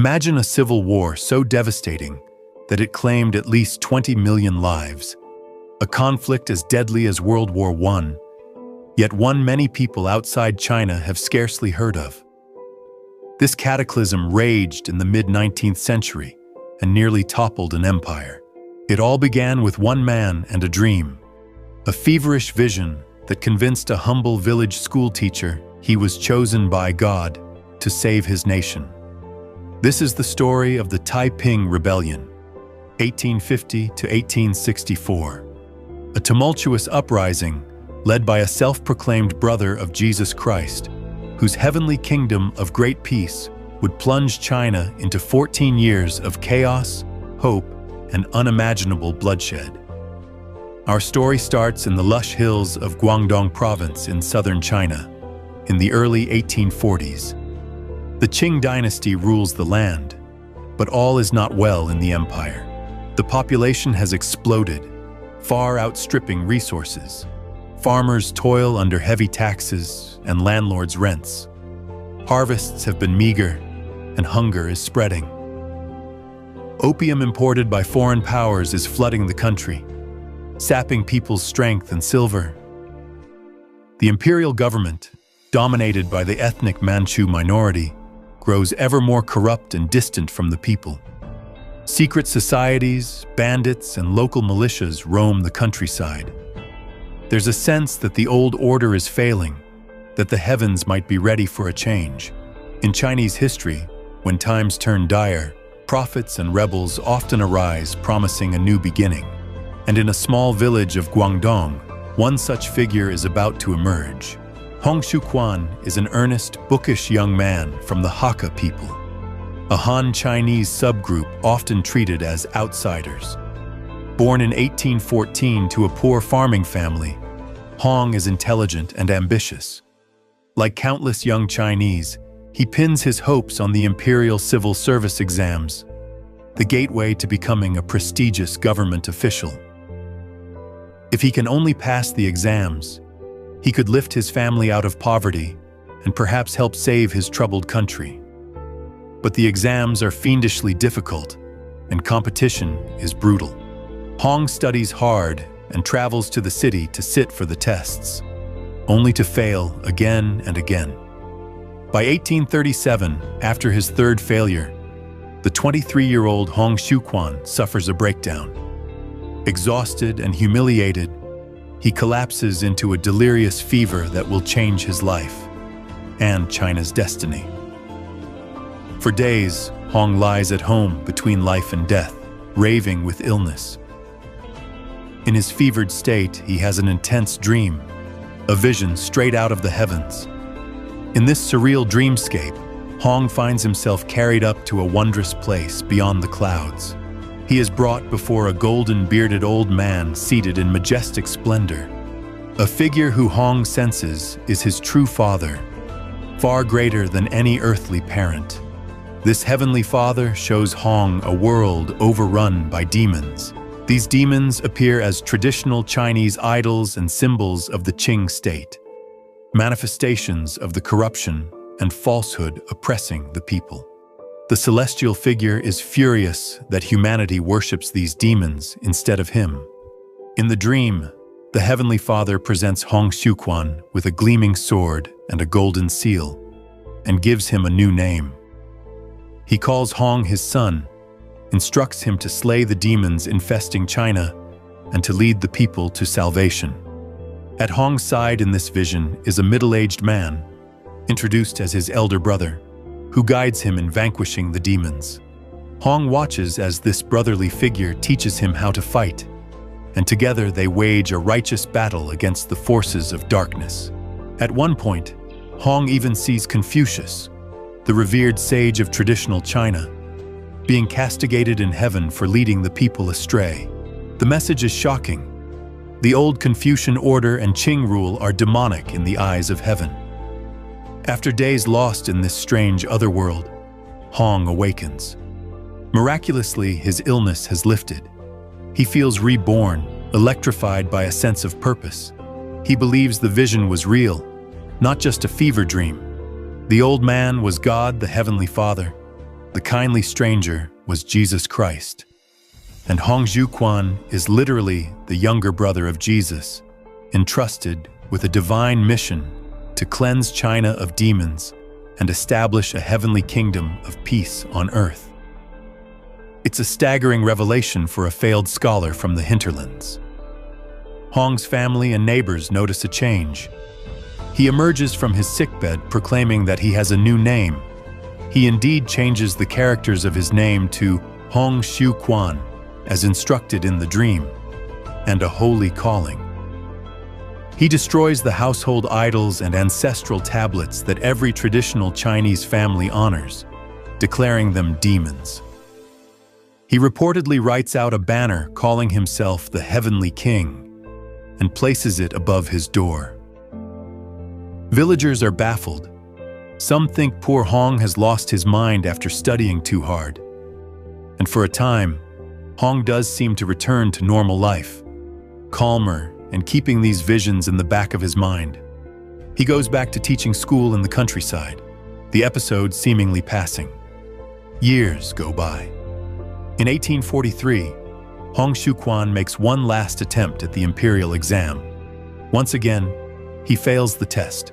Imagine a civil war so devastating that it claimed at least 20 million lives, a conflict as deadly as World War I, yet one many people outside China have scarcely heard of. This cataclysm raged in the mid-19th century and nearly toppled an empire. It all began with one man and a dream, a feverish vision that convinced a humble village schoolteacher he was chosen by God to save his nation. This is the story of the Taiping Rebellion, 1850 to 1864, a tumultuous uprising led by a self-proclaimed brother of Jesus Christ, whose heavenly kingdom of great peace would plunge China into 14 years of chaos, hope, and unimaginable bloodshed. Our story starts in the lush hills of Guangdong province in southern China, in the early 1840s. The Qing Dynasty rules the land, but all is not well in the empire. The population has exploded, far outstripping resources. Farmers toil under heavy taxes and landlords' rents. Harvests have been meager, and hunger is spreading. Opium imported by foreign powers is flooding the country, sapping people's strength and silver. The imperial government, dominated by the ethnic Manchu minority, grows ever more corrupt and distant from the people. Secret societies, bandits, and local militias roam the countryside. There's a sense that the old order is failing, that the heavens might be ready for a change. In Chinese history, when times turn dire, prophets and rebels often arise promising a new beginning. And in a small village of Guangdong, one such figure is about to emerge. Hong Xiuquan is an earnest, bookish young man from the Hakka people, a Han Chinese subgroup often treated as outsiders. Born in 1814 to a poor farming family, Hong is intelligent and ambitious. Like countless young Chinese, he pins his hopes on the imperial civil service exams, the gateway to becoming a prestigious government official. If he can only pass the exams, he could lift his family out of poverty and perhaps help save his troubled country. But the exams are fiendishly difficult, and competition is brutal. Hong studies hard and travels to the city to sit for the tests, only to fail again and again. By 1837, after his third failure, the 23-year-old Hong Xiuquan suffers a breakdown. Exhausted and humiliated, he collapses into a delirious fever that will change his life and China's destiny. For days, Hong lies at home between life and death, raving with illness. In his fevered state, he has an intense dream, a vision straight out of the heavens. In this surreal dreamscape, Hong finds himself carried up to a wondrous place beyond the clouds. He is brought before a golden-bearded old man seated in majestic splendor, a figure who Hong senses is his true father, far greater than any earthly parent. This heavenly father shows Hong a world overrun by demons. These demons appear as traditional Chinese idols and symbols of the Qing state, manifestations of the corruption and falsehood oppressing the people. The celestial figure is furious that humanity worships these demons instead of him. In the dream, the Heavenly Father presents Hong Xiuquan with a gleaming sword and a golden seal, and gives him a new name. He calls Hong his son, instructs him to slay the demons infesting China, and to lead the people to salvation. At Hong's side in this vision is a middle-aged man, introduced as his elder brother, who guides him in vanquishing the demons. Hong watches as this brotherly figure teaches him how to fight, and together they wage a righteous battle against the forces of darkness. At one point, Hong even sees Confucius, the revered sage of traditional China, being castigated in heaven for leading the people astray. The message is shocking. The old Confucian order and Qing rule are demonic in the eyes of heaven. After days lost in this strange otherworld, Hong awakens. Miraculously, his illness has lifted. He feels reborn, electrified by a sense of purpose. He believes the vision was real, not just a fever dream. The old man was God, the Heavenly Father, The kindly stranger was Jesus Christ. And Hong Xiuquan is literally the younger brother of Jesus, entrusted with a divine mission to cleanse China of demons and establish a heavenly kingdom of peace on earth. It's a staggering revelation for a failed scholar from the hinterlands. Hong's family and neighbors notice a change. He emerges from his sickbed proclaiming that he has a new name. He indeed changes the characters of his name to Hong Xiuquan, as instructed in the dream, and a holy calling. He destroys the household idols and ancestral tablets that every traditional Chinese family honors, declaring them demons. He reportedly writes out a banner calling himself the Heavenly King and places it above his door. Villagers are baffled. Some think poor Hong has lost his mind after studying too hard. And for a time, Hong does seem to return to normal life, calmer and keeping these visions in the back of his mind. He goes back to teaching school in the countryside, the episode seemingly passing. Years go by. In 1843, Hong Xiuquan makes one last attempt at the imperial exam. Once again, he fails the test.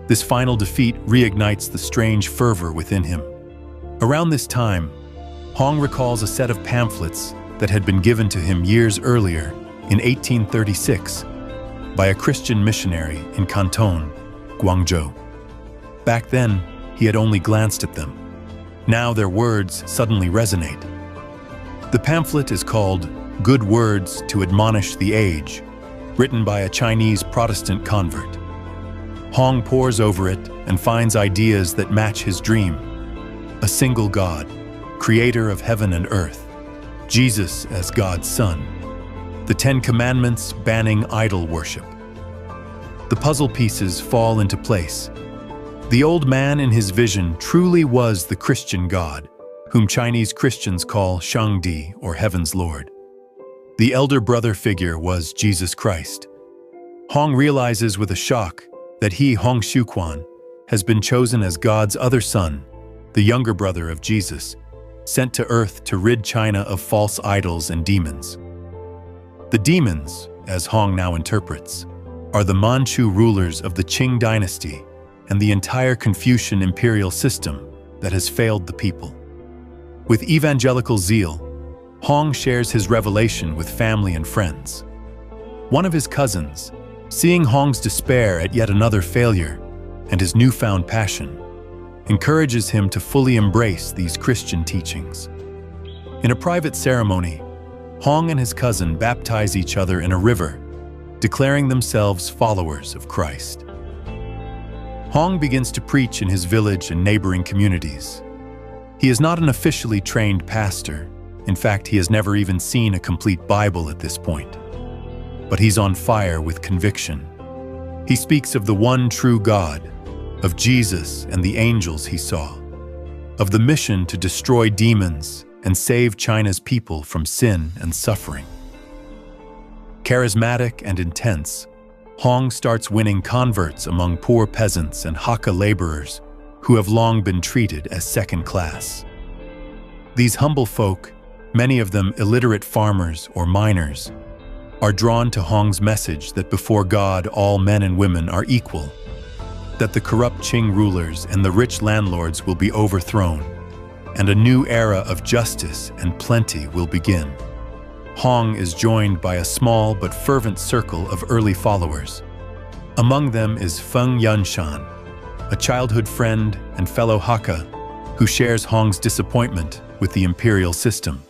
This final defeat reignites the strange fervor within him. Around this time, Hong recalls a set of pamphlets that had been given to him years earlier, in 1836, by a Christian missionary in Canton, Guangzhou. Back then, he had only glanced at them. Now their words suddenly resonate. The pamphlet is called Good Words to Admonish the Age, written by a Chinese Protestant convert. Hong pores over it and finds ideas that match his dream. A single God, creator of heaven and earth, Jesus as God's Son, the 10 Commandments banning idol worship. The puzzle pieces fall into place. The old man in his vision truly was the Christian God, whom Chinese Christians call Shangdi, or Heaven's Lord. The elder brother figure was Jesus Christ. Hong realizes with a shock that he, Hong Xiuquan, has been chosen as God's other son, the younger brother of Jesus, sent to earth to rid China of false idols and demons. The demons, as Hong now interprets, are the Manchu rulers of the Qing Dynasty and the entire Confucian imperial system that has failed the people. With evangelical zeal, Hong shares his revelation with family and friends. One of his cousins, seeing Hong's despair at yet another failure and his newfound passion, encourages him to fully embrace these Christian teachings. In a private ceremony, Hong and his cousin baptize each other in a river, declaring themselves followers of Christ. Hong begins to preach in his village and neighboring communities. He is not an officially trained pastor. In fact, he has never even seen a complete Bible at this point. But he's on fire with conviction. He speaks of the one true God, of Jesus and the angels he saw, of the mission to destroy demons and save China's people from sin and suffering. Charismatic and intense, Hong starts winning converts among poor peasants and Hakka laborers who have long been treated as second class. These humble folk, many of them illiterate farmers or miners, are drawn to Hong's message that before God all men and women are equal, that the corrupt Qing rulers and the rich landlords will be overthrown, and a new era of justice and plenty will begin. Hong is joined by a small but fervent circle of early followers. Among them is Feng Yunshan, a childhood friend and fellow Hakka who shares Hong's disappointment with the imperial system.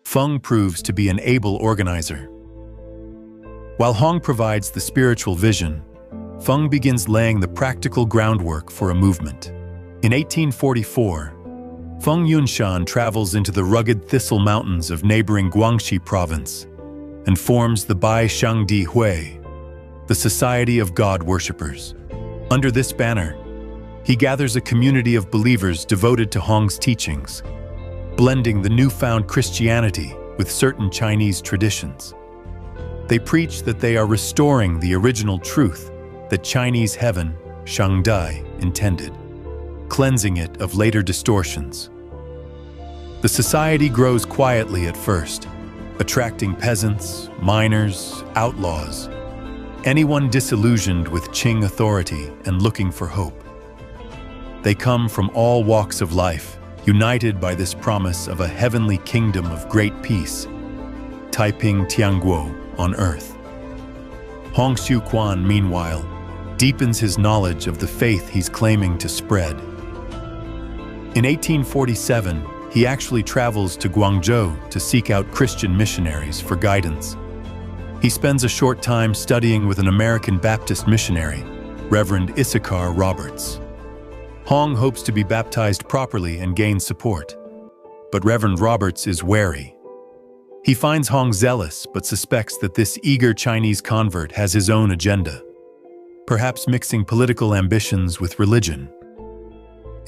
Feng proves to be an able organizer. While Hong provides the spiritual vision, Feng begins laying the practical groundwork for a movement. In 1844, Feng Yunshan travels into the rugged Thistle Mountains of neighboring Guangxi province and forms the Bai Shangdi Hui, the Society of God Worshippers. Under this banner, he gathers a community of believers devoted to Hong's teachings, blending the newfound Christianity with certain Chinese traditions. They preach that they are restoring the original truth that Chinese heaven, Shangdai, intended. cleansing it of later distortions. The society grows quietly at first, attracting peasants, miners, outlaws, anyone disillusioned with Qing authority and looking for hope. They come from all walks of life, united by this promise of a heavenly kingdom of great peace, Taiping Tianguo on earth. Hong Xiuquan, meanwhile, deepens his knowledge of the faith he's claiming to spread. In 1847, he actually travels to Guangzhou to seek out Christian missionaries for guidance. He spends a short time studying with an American Baptist missionary, Reverend Issachar Roberts. Hong hopes to be baptized properly and gain support, but Reverend Roberts is wary. He finds Hong zealous but suspects that this eager Chinese convert has his own agenda, perhaps mixing political ambitions with religion.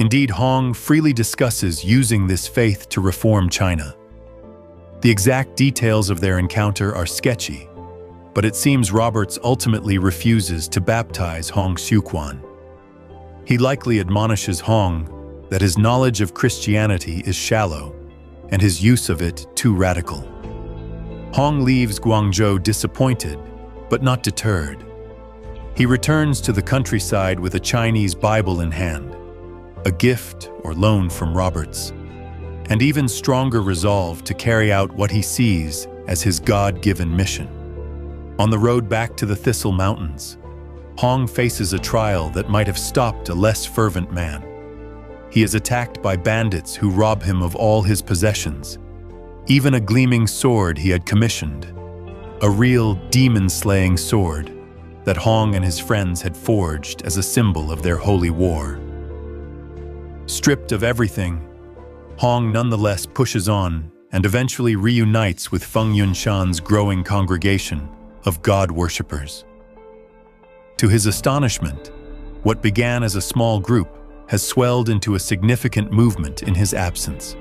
Indeed, Hong freely discusses using this faith to reform China. The exact details of their encounter are sketchy, but it seems Roberts ultimately refuses to baptize Hong Xiuquan. He likely admonishes Hong that his knowledge of Christianity is shallow and his use of it too radical. Hong leaves Guangzhou disappointed, but not deterred. He returns to the countryside with a Chinese Bible in hand, a gift or loan from Roberts, and even stronger resolve to carry out what he sees as his God-given mission. On the road back to the Thistle Mountains, Hong faces a trial that might have stopped a less fervent man. He is attacked by bandits who rob him of all his possessions, even a gleaming sword he had commissioned, a real demon-slaying sword that Hong and his friends had forged as a symbol of their holy war. Stripped of everything, Hong nonetheless pushes on and eventually reunites with Feng Yunshan's growing congregation of God worshippers. To his astonishment, what began as a small group has swelled into a significant movement in his absence.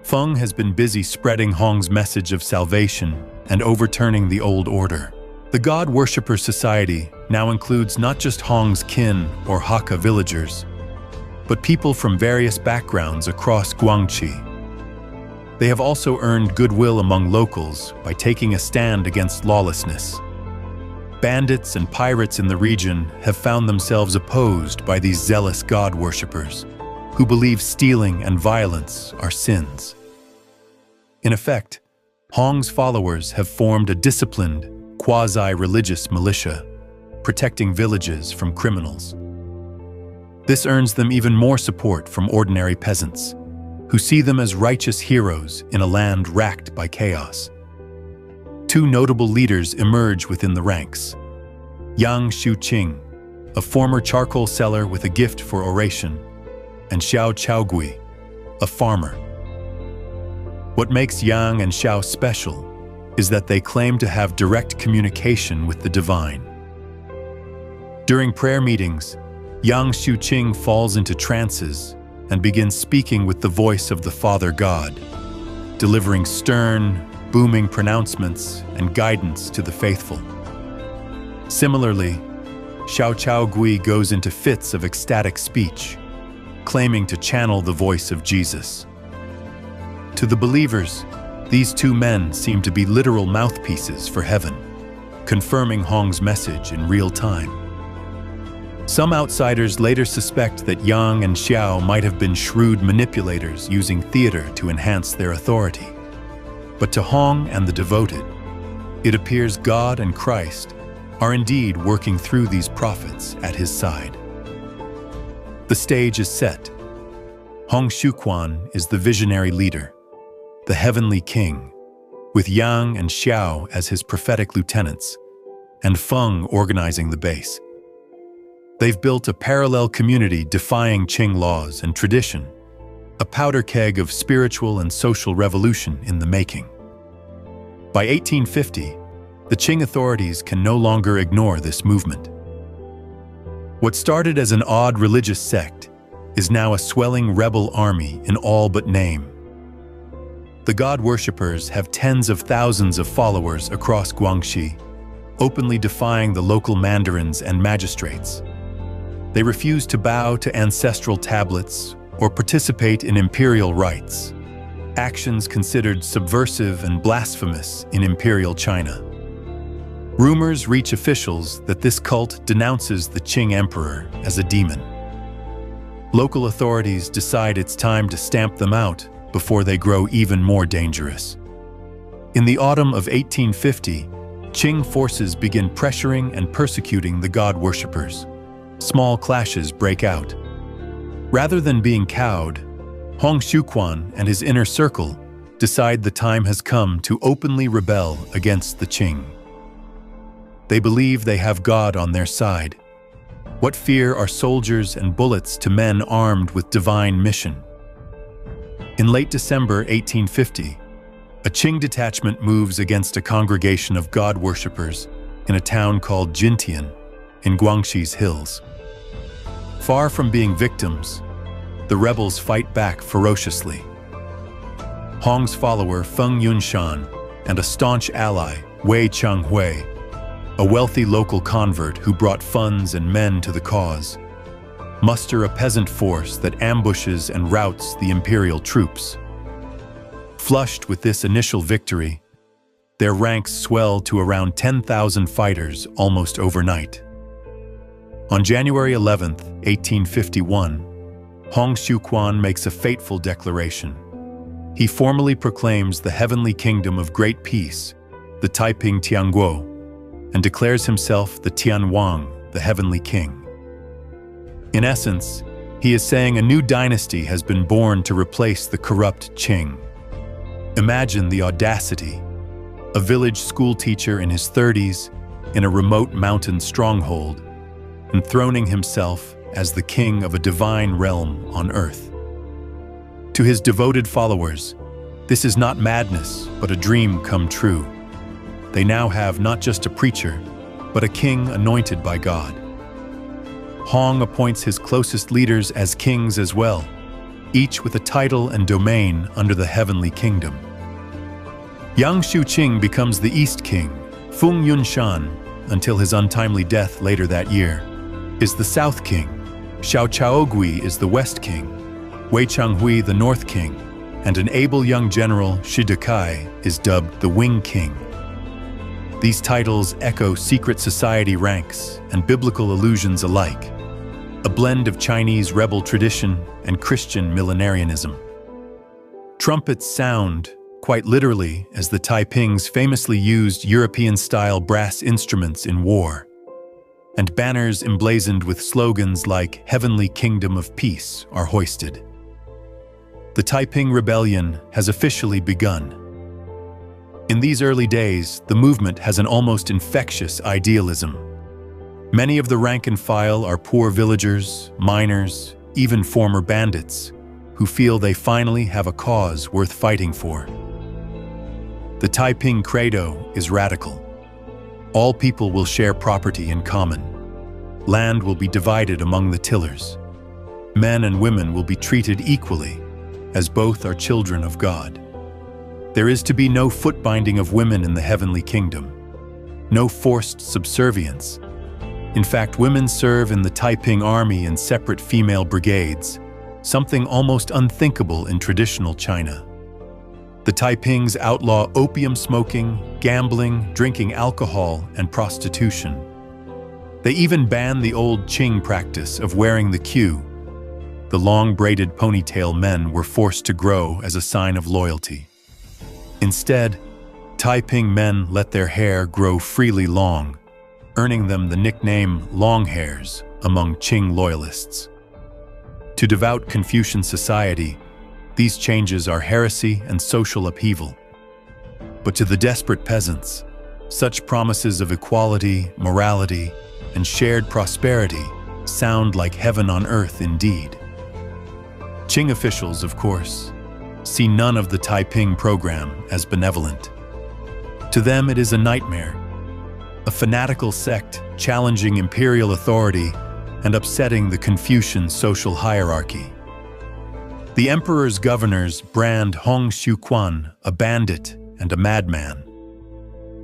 Feng has been busy spreading Hong's message of salvation and overturning the old order. The God Worshipper Society now includes not just Hong's kin or Hakka villagers, but people from various backgrounds across Guangxi. They have also earned goodwill among locals by taking a stand against lawlessness. Bandits and pirates in the region have found themselves opposed by these zealous God worshippers, who believe stealing and violence are sins. In effect, Hong's followers have formed a disciplined, quasi-religious militia, protecting villages from criminals. This earns them even more support from ordinary peasants, who see them as righteous heroes in a land racked by chaos. Two notable leaders emerge within the ranks: Yang Shuqing, a former charcoal seller with a gift for oration, and Xiao Chaogui, a farmer. What makes Yang and Xiao special is that they claim to have direct communication with the divine. During prayer meetings, Yang Shuqing falls into trances and begins speaking with the voice of the Father God, delivering stern, booming pronouncements and guidance to the faithful. Similarly, Xiao Chaogui goes into fits of ecstatic speech, claiming to channel the voice of Jesus. To the believers, these two men seem to be literal mouthpieces for heaven, confirming Hong's message in real time. Some outsiders later suspect that Yang and Xiao might have been shrewd manipulators using theater to enhance their authority. But to Hong and the devoted, it appears God and Christ are indeed working through these prophets at his side. The stage is set. Hong Xiuquan is the visionary leader, the heavenly king, with Yang and Xiao as his prophetic lieutenants, and Feng organizing the base. They've built a parallel community defying Qing laws and tradition, a powder keg of spiritual and social revolution in the making. By 1850, the Qing authorities can no longer ignore this movement. What started as an odd religious sect is now a swelling rebel army in all but name. The God worshippers have tens of thousands of followers across Guangxi, openly defying the local mandarins and magistrates. They refuse to bow to ancestral tablets or participate in imperial rites, actions considered subversive and blasphemous in imperial China. Rumors reach officials that this cult denounces the Qing emperor as a demon. Local authorities decide it's time to stamp them out before they grow even more dangerous. In the autumn of 1850, Qing forces begin pressuring and persecuting the god worshippers. Small clashes break out. Rather than being cowed, Hong Xiuquan and his inner circle decide the time has come to openly rebel against the Qing. They believe they have God on their side. What fear are soldiers and bullets to men armed with divine mission? In late December 1850, a Qing detachment moves against a congregation of god worshippers in a town called Jintian in Guangxi's hills. Far from being victims, the rebels fight back ferociously. Hong's follower Feng Yunshan and a staunch ally, Wei Changhui, a wealthy local convert who brought funds and men to the cause, muster a peasant force that ambushes and routs the imperial troops. Flushed with this initial victory, their ranks swell to around 10,000 fighters almost overnight. On January 11, 1851, Hong Xiuquan makes a fateful declaration. He formally proclaims the Heavenly Kingdom of Great Peace, the Taiping Tianguo, and declares himself the Tianwang, the Heavenly King. In essence, he is saying a new dynasty has been born to replace the corrupt Qing. Imagine the audacity. A village schoolteacher in his 30s, in a remote mountain stronghold, enthroning himself as the king of a divine realm on earth. To his devoted followers, this is not madness, but a dream come true. They now have not just a preacher, but a king anointed by God. Hong appoints his closest leaders as kings as well, each with a title and domain under the Heavenly Kingdom. Yang Shuqing becomes the East King. Feng Yunshan, until his untimely death later that year, is the South King. Xiao Chaogui is the West King. Wei Changhui the North King, and an able young general, Shi Dekai, is dubbed the Wing King. These titles echo secret society ranks and biblical allusions alike, a blend of Chinese rebel tradition and Christian millenarianism. Trumpets sound, quite literally, as the Taipings famously used European-style brass instruments in war, and banners emblazoned with slogans like Heavenly Kingdom of Peace are hoisted. The Taiping Rebellion has officially begun. In these early days, the movement has an almost infectious idealism. Many of the rank and file are poor villagers, miners, even former bandits, who feel they finally have a cause worth fighting for. The Taiping credo is radical. All people will share property in common. Land will be divided among the tillers. Men and women will be treated equally, as both are children of God. There is to be no foot-binding of women in the Heavenly Kingdom, no forced subservience. In fact, women serve in the Taiping army in separate female brigades, something almost unthinkable in traditional China. The Taipings outlaw opium smoking, gambling, drinking alcohol, and prostitution. They even ban the old Qing practice of wearing the queue. The long braided ponytail men were forced to grow as a sign of loyalty. Instead, Taiping men let their hair grow freely long, earning them the nickname longhairs among Qing loyalists. To devout Confucian society, these changes are heresy and social upheaval. But to the desperate peasants, such promises of equality, morality, and shared prosperity sound like heaven on earth indeed. Qing officials, of course, see none of the Taiping program as benevolent. To them, it is a nightmare, a fanatical sect challenging imperial authority and upsetting the Confucian social hierarchy. The emperor's governors brand Hong Xiuquan a bandit and a madman.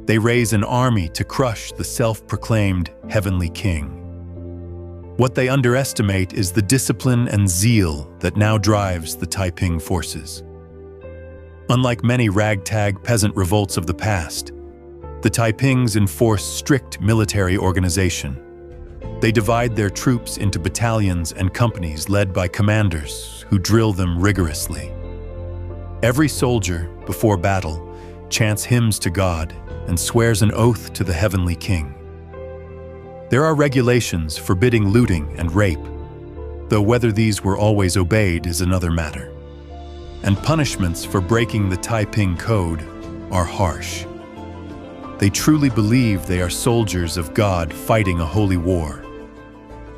They raise an army to crush the self-proclaimed Heavenly King. What they underestimate is the discipline and zeal that now drives the Taiping forces. Unlike many ragtag peasant revolts of the past, the Taipings enforce strict military organization. They divide their troops into battalions and companies led by commanders who drill them rigorously. Every soldier, before battle, chants hymns to God and swears an oath to the Heavenly King. There are regulations forbidding looting and rape, though whether these were always obeyed is another matter. And punishments for breaking the Taiping code are harsh. They truly believe they are soldiers of God fighting a holy war.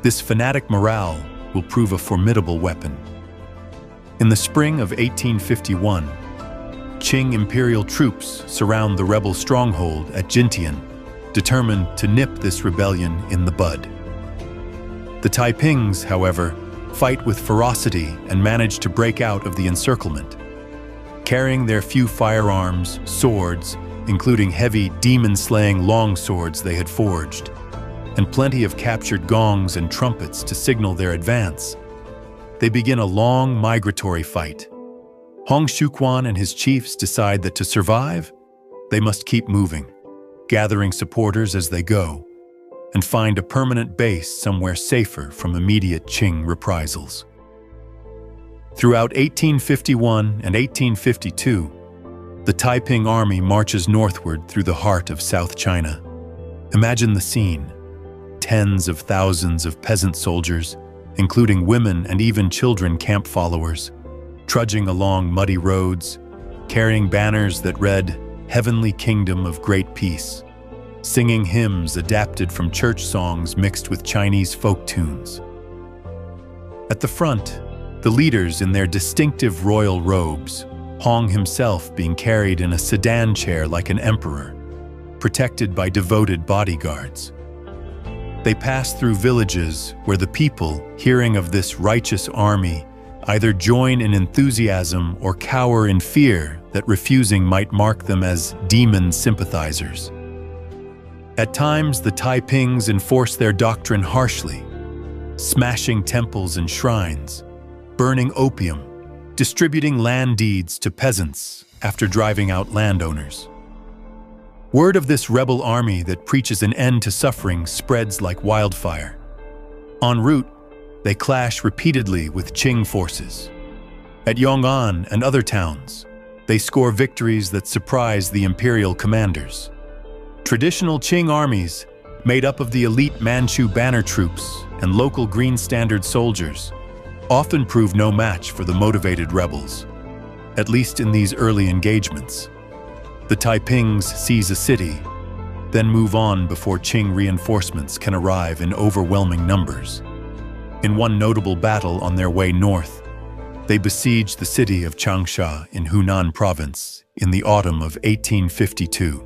This fanatic morale will prove a formidable weapon. In the spring of 1851, Qing imperial troops surround the rebel stronghold at Jintian, determined to nip this rebellion in the bud. The Taipings, however, fight with ferocity and manage to break out of the encirclement. Carrying their few firearms, swords, including heavy demon-slaying long swords they had forged, and plenty of captured gongs and trumpets to signal their advance, they begin a long migratory fight. Hong Xiuquan and his chiefs decide that to survive, they must keep moving, gathering supporters as they go, and find a permanent base somewhere safer from immediate Qing reprisals. Throughout 1851 and 1852, the Taiping army marches northward through the heart of South China. Imagine the scene. Tens of thousands of peasant soldiers, including women and even children camp followers, trudging along muddy roads, carrying banners that read, "Heavenly Kingdom of Great Peace," singing hymns adapted from church songs mixed with Chinese folk tunes. At the front, the leaders in their distinctive royal robes, Hong himself being carried in a sedan chair like an emperor, protected by devoted bodyguards. They pass through villages where the people, hearing of this righteous army, either join in enthusiasm or cower in fear that refusing might mark them as demon sympathizers. At times, the Taipings enforce their doctrine harshly, smashing temples and shrines, burning opium, distributing land deeds to peasants after driving out landowners. Word of this rebel army that preaches an end to suffering spreads like wildfire. En route, they clash repeatedly with Qing forces. At Yong'an and other towns, they score victories that surprise the imperial commanders. Traditional Qing armies, made up of the elite Manchu banner troops and local Green Standard soldiers, often prove no match for the motivated rebels, at least in these early engagements. The Taipings seize a city, then move on before Qing reinforcements can arrive in overwhelming numbers. In one notable battle on their way north, they besieged the city of Changsha in Hunan province in the autumn of 1852.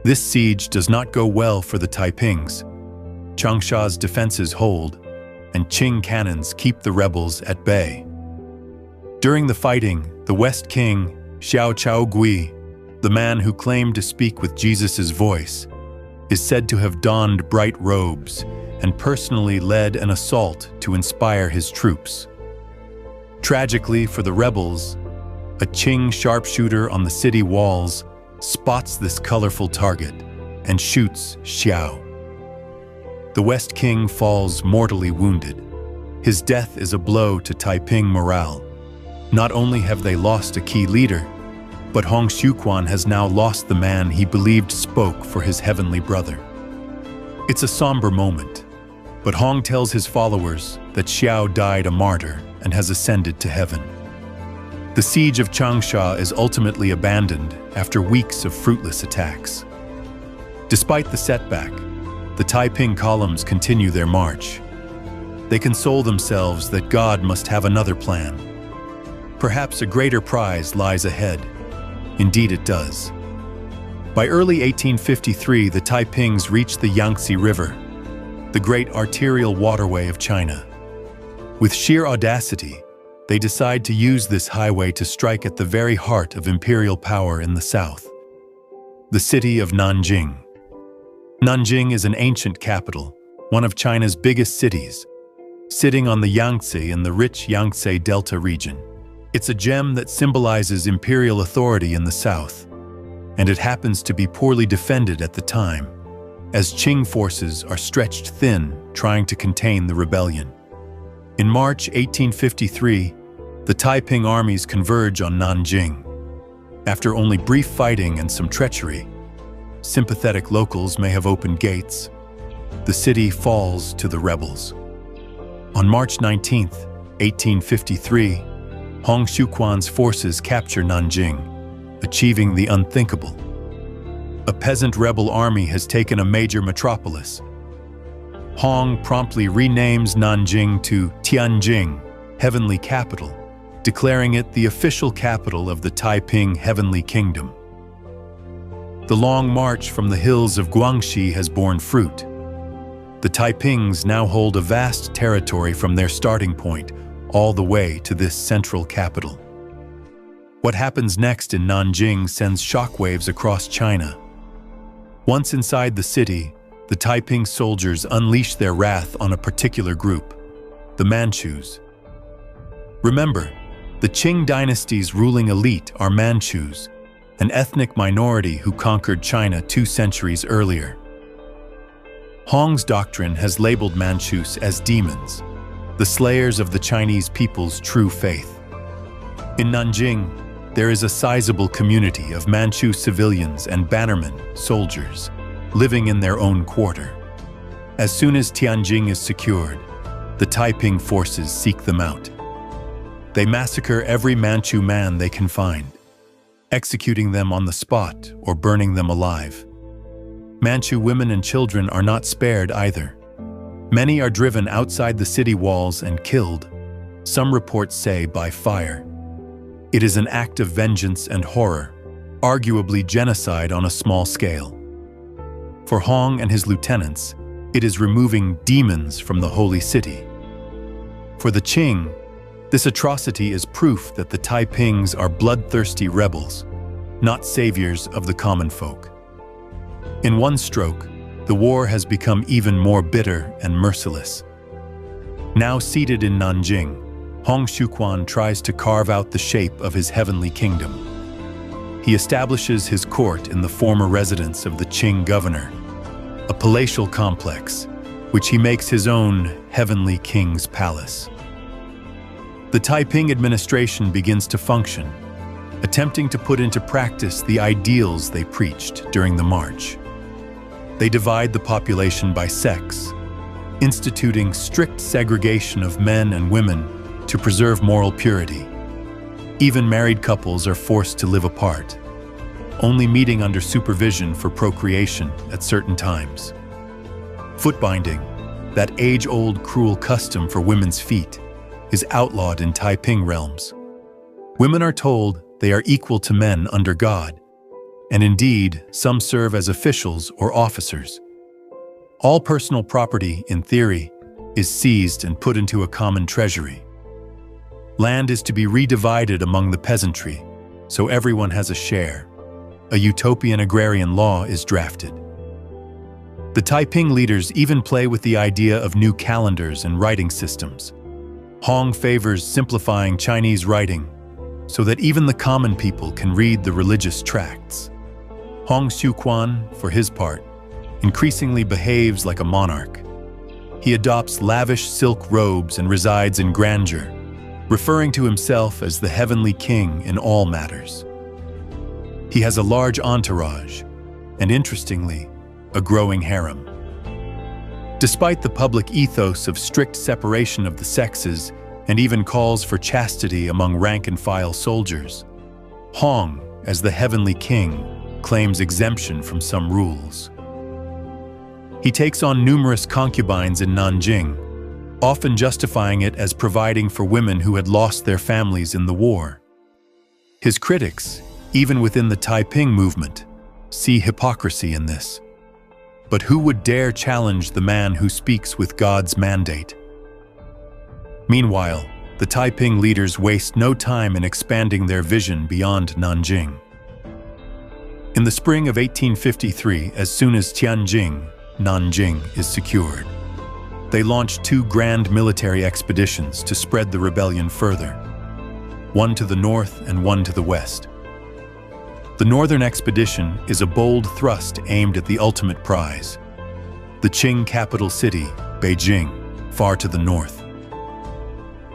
This siege does not go well for the Taipings. Changsha's defenses hold, and Qing cannons keep the rebels at bay. During the fighting, the West King, Xiao Chaogui, the man who claimed to speak with Jesus' voice, is said to have donned bright robes and personally led an assault to inspire his troops. Tragically for the rebels, a Qing sharpshooter on the city walls spots this colorful target and shoots Xiao. The West King falls mortally wounded. His death is a blow to Taiping morale. Not only have they lost a key leader, but Hong Xiuquan has now lost the man he believed spoke for his heavenly brother. It's a somber moment, but Hong tells his followers that Xiao died a martyr and has ascended to heaven. The siege of Changsha is ultimately abandoned after weeks of fruitless attacks. Despite the setback, the Taiping columns continue their march. They console themselves that God must have another plan. Perhaps a greater prize lies ahead. Indeed it does. By early 1853, the Taipings reached the Yangtze River, the great arterial waterway of China. With sheer audacity, they decide to use this highway to strike at the very heart of imperial power in the south, the city of Nanjing. Nanjing is an ancient capital, one of China's biggest cities, sitting on the Yangtze in the rich Yangtze Delta region. It's a gem that symbolizes imperial authority in the south, and it happens to be poorly defended at the time, as Qing forces are stretched thin trying to contain the rebellion. In March 1853, the Taiping armies converge on Nanjing. After only brief fighting and some treachery, sympathetic locals may have opened gates. The city falls to the rebels. On March 19, 1853, Hong Xiuquan's forces capture Nanjing, achieving the unthinkable. A peasant rebel army has taken a major metropolis. Hong promptly renames Nanjing to Tianjing, Heavenly Capital, declaring it the official capital of the Taiping Heavenly Kingdom. The long march from the hills of Guangxi has borne fruit. The Taipings now hold a vast territory from their starting point all the way to this central capital. What happens next in Nanjing sends shockwaves across China. Once inside the city, the Taiping soldiers unleash their wrath on a particular group, the Manchus. Remember, the Qing Dynasty's ruling elite are Manchus, an ethnic minority who conquered China 2 centuries earlier. Hong's doctrine has labeled Manchus as demons, the slayers of the Chinese people's true faith. In Nanjing, there is a sizable community of Manchu civilians and bannermen, soldiers, living in their own quarter. As soon as Tianjing is secured, the Taiping forces seek them out. They massacre every Manchu man they can find, executing them on the spot or burning them alive. Manchu women and children are not spared either. Many are driven outside the city walls and killed, some reports say by fire. It is an act of vengeance and horror, arguably genocide on a small scale. For Hong and his lieutenants, it is removing demons from the holy city. For the Qing, this atrocity is proof that the Taipings are bloodthirsty rebels, not saviors of the common folk. In one stroke, the war has become even more bitter and merciless. Now seated in Nanjing, Hong Xiuquan tries to carve out the shape of his heavenly kingdom. He establishes his court in the former residence of the Qing governor, a palatial complex, which he makes his own heavenly king's palace. The Taiping administration begins to function, attempting to put into practice the ideals they preached during the march. They divide the population by sex, instituting strict segregation of men and women to preserve moral purity. Even married couples are forced to live apart, only meeting under supervision for procreation at certain times. Foot-binding, that age-old cruel custom for women's feet, is outlawed in Taiping realms. Women are told they are equal to men under God, and indeed, some serve as officials or officers. All personal property, in theory, is seized and put into a common treasury. Land is to be redivided among the peasantry, so everyone has a share. A utopian agrarian law is drafted. The Taiping leaders even play with the idea of new calendars and writing systems. Hong favors simplifying Chinese writing so that even the common people can read the religious tracts. Hong Xiuquan, for his part, increasingly behaves like a monarch. He adopts lavish silk robes and resides in grandeur, referring to himself as the heavenly king in all matters. He has a large entourage, and interestingly, a growing harem. Despite the public ethos of strict separation of the sexes and even calls for chastity among rank-and-file soldiers, Hong, as the heavenly king, claims exemption from some rules. He takes on numerous concubines in Nanjing, often justifying it as providing for women who had lost their families in the war. His critics, even within the Taiping movement, see hypocrisy in this. But who would dare challenge the man who speaks with God's mandate? Meanwhile, the Taiping leaders waste no time in expanding their vision beyond Nanjing. In the spring of 1853, as soon as Tianjing, Nanjing, is secured, They launched two grand military expeditions to spread the rebellion further, one to the north and one to the west. The northern expedition is a bold thrust aimed at the ultimate prize, the Qing capital city, Beijing, far to the north.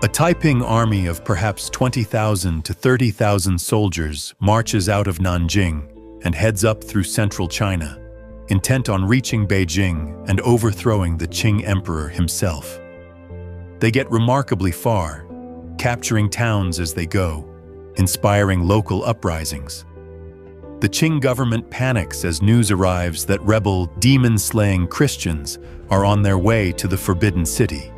A Taiping army of perhaps 20,000 to 30,000 soldiers marches out of Nanjing and heads up through central China, intent on reaching Beijing and overthrowing the Qing emperor himself. They get remarkably far, capturing towns as they go, inspiring local uprisings. The Qing government panics as news arrives that rebel, demon-slaying Christians are on their way to the Forbidden City.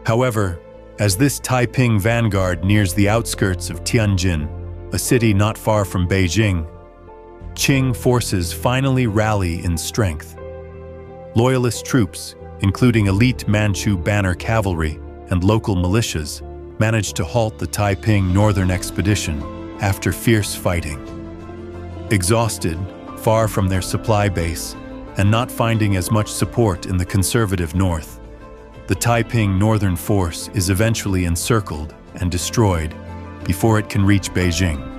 However, as this Taiping vanguard nears the outskirts of Tianjin, a city not far from Beijing, Qing forces finally rally in strength. Loyalist troops, including elite Manchu banner cavalry and local militias, managed to halt the Taiping northern expedition after fierce fighting. Exhausted, far from their supply base, and not finding as much support in the conservative north, the Taiping northern force is eventually encircled and destroyed before it can reach Beijing.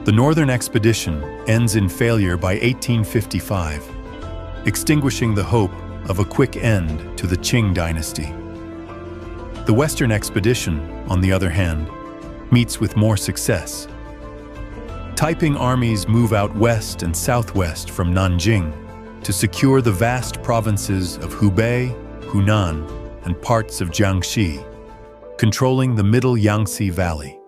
The northern expedition ends in failure by 1855, extinguishing the hope of a quick end to the Qing Dynasty. The western expedition, on the other hand, meets with more success. Taiping armies move out west and southwest from Nanjing to secure the vast provinces of Hubei, Hunan, and parts of Jiangxi, controlling the middle Yangtze Valley.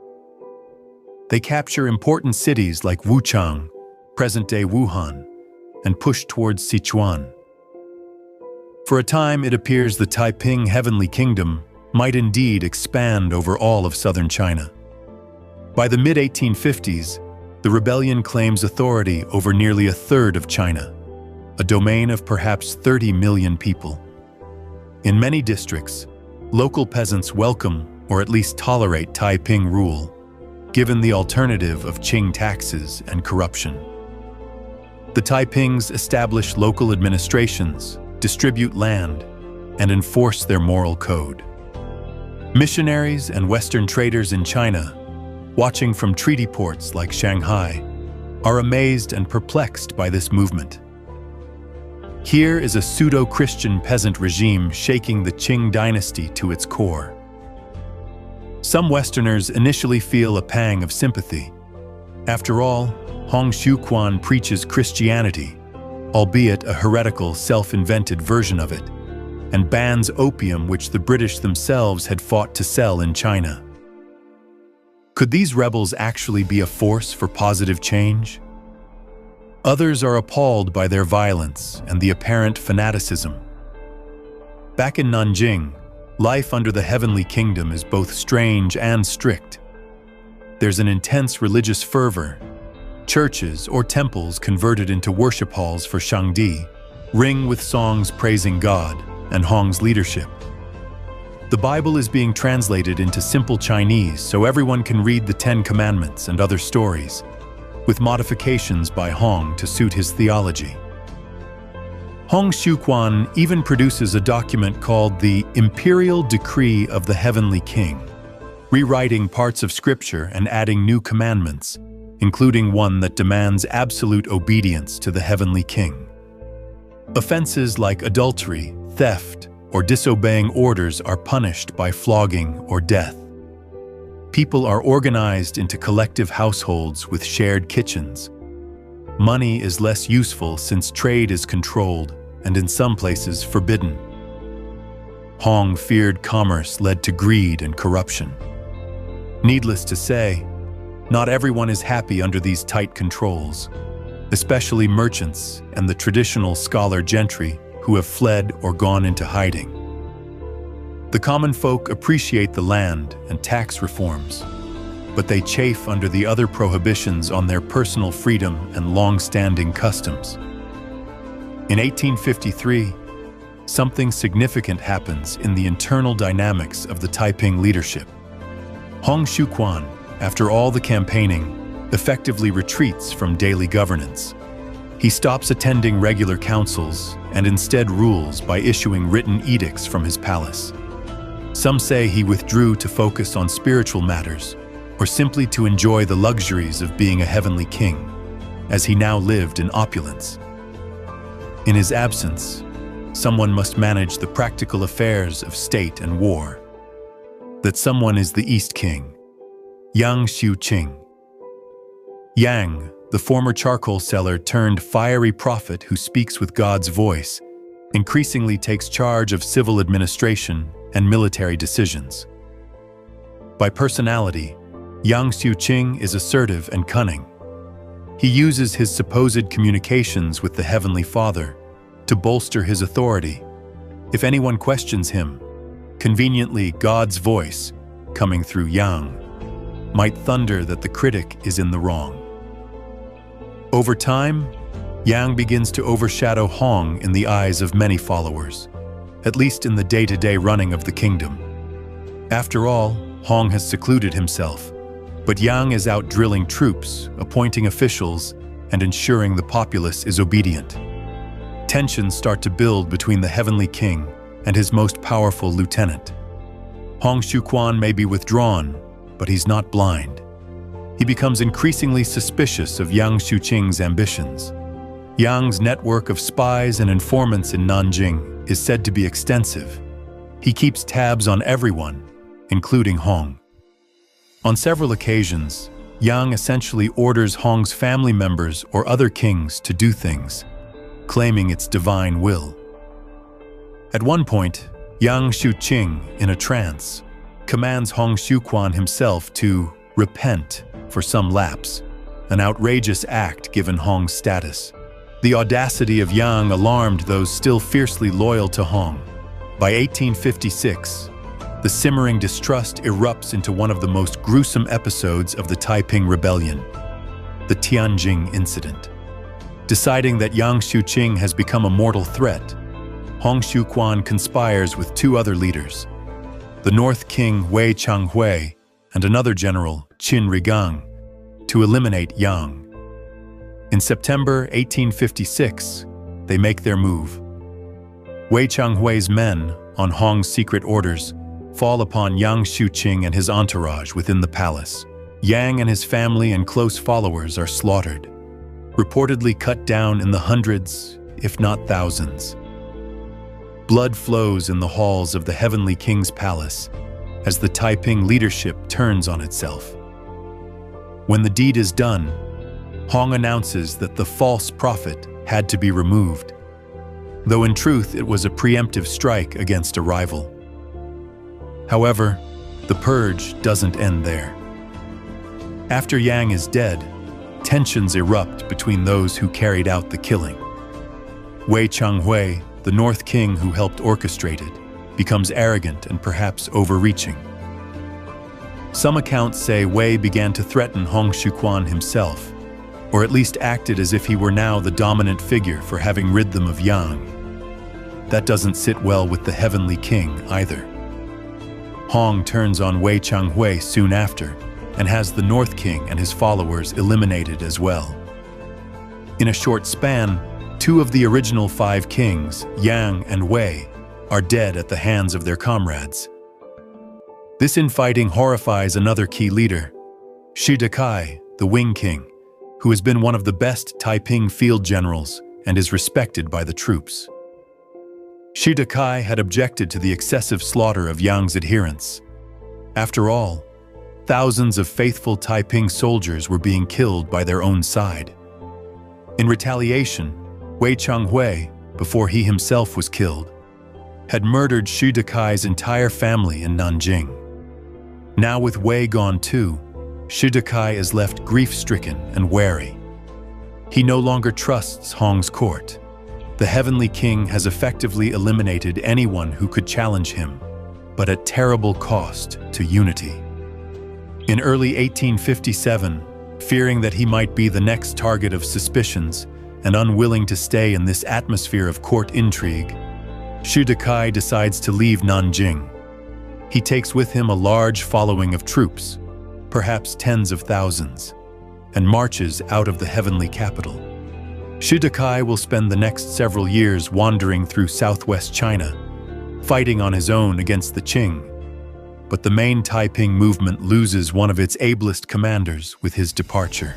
They capture important cities like Wuchang, present-day Wuhan, and push towards Sichuan. For a time, it appears the Taiping Heavenly Kingdom might indeed expand over all of southern China. By the mid-1850s, the rebellion claims authority over nearly a third of China, a domain of perhaps 30 million people. In many districts, local peasants welcome or at least tolerate Taiping rule, given the alternative of Qing taxes and corruption. The Taipings establish local administrations, distribute land, and enforce their moral code. Missionaries and Western traders in China, watching from treaty ports like Shanghai, are amazed and perplexed by this movement. Here is a pseudo-Christian peasant regime shaking the Qing dynasty to its core. Some Westerners initially feel a pang of sympathy. After all, Hong Xiuquan preaches Christianity, albeit a heretical, self-invented version of it, and bans opium, which the British themselves had fought to sell in China. Could these rebels actually be a force for positive change? Others are appalled by their violence and the apparent fanaticism. Back in Nanjing, life under the Heavenly Kingdom is both strange and strict. There's an intense religious fervor. Churches or temples converted into worship halls for Shangdi ring with songs praising God and Hong's leadership. The Bible is being translated into simple Chinese so everyone can read the Ten Commandments and other stories, with modifications by Hong to suit his theology. Hong Xiuquan even produces a document called the Imperial Decree of the Heavenly King, rewriting parts of Scripture and adding new commandments, including one that demands absolute obedience to the Heavenly King. Offenses like adultery, theft, or disobeying orders are punished by flogging or death. People are organized into collective households with shared kitchens. Money is less useful since trade is controlled and in some places forbidden. Hong feared commerce led to greed and corruption. Needless to say, not everyone is happy under these tight controls, especially merchants and the traditional scholar gentry who have fled or gone into hiding. The common folk appreciate the land and tax reforms, but they chafe under the other prohibitions on their personal freedom and long-standing customs. In 1853, something significant happens in the internal dynamics of the Taiping leadership. Hong Xiuquan, after all the campaigning, effectively retreats from daily governance. He stops attending regular councils and instead rules by issuing written edicts from his palace. Some say he withdrew to focus on spiritual matters, or simply to enjoy the luxuries of being a heavenly king, as he now lived in opulence. In his absence, someone must manage the practical affairs of state and war. That someone is the East King, Yang Xiuqing. Yang, the former charcoal seller turned fiery prophet who speaks with God's voice, increasingly takes charge of civil administration and military decisions. By personality, Yang Xiuqing is assertive and cunning. He uses his supposed communications with the Heavenly Father to bolster his authority. If anyone questions him, conveniently God's voice, coming through Yang, might thunder that the critic is in the wrong. Over time, Yang begins to overshadow Hong in the eyes of many followers, at least in the day-to-day running of the kingdom. After all, Hong has secluded himself, but Yang is out drilling troops, appointing officials, and ensuring the populace is obedient. Tensions start to build between the Heavenly King and his most powerful lieutenant. Hong Xiuquan may be withdrawn, but he's not blind. He becomes increasingly suspicious of Yang Xiuqing's ambitions. Yang's network of spies and informants in Nanjing is said to be extensive. He keeps tabs on everyone, including Hong. On several occasions, Yang essentially orders Hong's family members or other kings to do things, claiming it's divine will. At one point, Yang Xiuqing, in a trance, commands Hong Xiuquan himself to repent for some lapse, an outrageous act given Hong's status. The audacity of Yang alarmed those still fiercely loyal to Hong. By 1856, the simmering distrust erupts into one of the most gruesome episodes of the Taiping Rebellion, the Nanjing incident. Deciding that Yang Xiuqing has become a mortal threat, Hong Xiuquan conspires with two other leaders, the North King Wei Changhui and another general, Qin Rigang, to eliminate Yang. In September 1856, they make their move. Wei Changhui's men, on Hong's secret orders, fall upon Yang Xiuqing and his entourage within the palace. Yang and his family and close followers are slaughtered, reportedly cut down in the hundreds, if not thousands. Blood flows in the halls of the Heavenly King's palace as the Taiping leadership turns on itself. When the deed is done, Hong announces that the false prophet had to be removed, though in truth it was a preemptive strike against a rival. However, the purge doesn't end there. After Yang is dead, tensions erupt between those who carried out the killing. Wei Changhui, the North King who helped orchestrate it, becomes arrogant and perhaps overreaching. Some accounts say Wei began to threaten Hong Xiuquan himself, or at least acted as if he were now the dominant figure for having rid them of Yang. That doesn't sit well with the Heavenly King either. Hong turns on Wei Changhui soon after, and has the North King and his followers eliminated as well. In a short span, two of the original 5 kings, Yang and Wei, are dead at the hands of their comrades. This infighting horrifies another key leader, Shi Dekai, the Wing King, who has been one of the best Taiping field generals and is respected by the troops. Shi Dekai had objected to the excessive slaughter of Yang's adherents. After all, thousands of faithful Taiping soldiers were being killed by their own side. In retaliation, Wei Changhui, before he himself was killed, had murdered Shi Dekai's entire family in Nanjing. Now with Wei gone too, Shi Dekai is left grief-stricken and wary. He no longer trusts Hong's court. The Heavenly King has effectively eliminated anyone who could challenge him, but at terrible cost to unity. In early 1857, fearing that he might be the next target of suspicions and unwilling to stay in this atmosphere of court intrigue, Shi Dekai decides to leave Nanjing. He takes with him a large following of troops, perhaps tens of thousands, and marches out of the heavenly capital. Shi Dekai will spend the next several years wandering through southwest China, fighting on his own against the Qing. But the main Taiping movement loses one of its ablest commanders with his departure.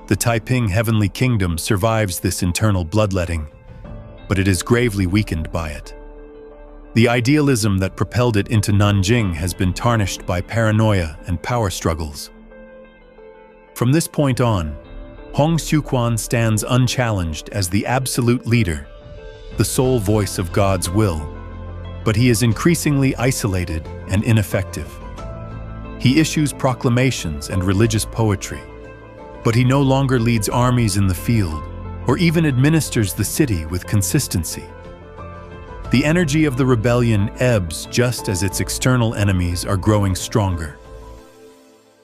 The Taiping Heavenly Kingdom survives this internal bloodletting, but it is gravely weakened by it. The idealism that propelled it into Nanjing has been tarnished by paranoia and power struggles. From this point on, Hong Xiuquan stands unchallenged as the absolute leader, the sole voice of God's will, but he is increasingly isolated and ineffective. He issues proclamations and religious poetry, but he no longer leads armies in the field or even administers the city with consistency. The energy of the rebellion ebbs just as its external enemies are growing stronger.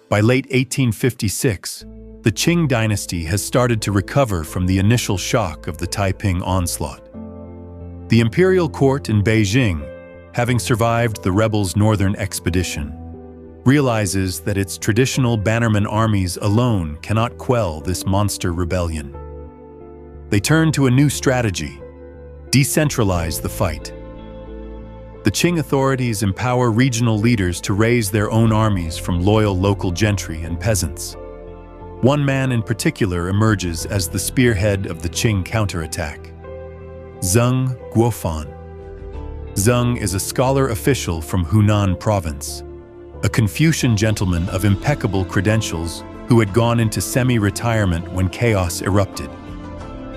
By late 1856, the Qing Dynasty has started to recover from the initial shock of the Taiping onslaught. The imperial court in Beijing, having survived the rebels' northern expedition, realizes that its traditional bannerman armies alone cannot quell this monster rebellion. They turn to a new strategy: decentralize the fight. The Qing authorities empower regional leaders to raise their own armies from loyal local gentry and peasants. One man in particular emerges as the spearhead of the Qing counterattack: Zheng Guofan. Zheng is a scholar official from Hunan province, a Confucian gentleman of impeccable credentials who had gone into semi-retirement when chaos erupted.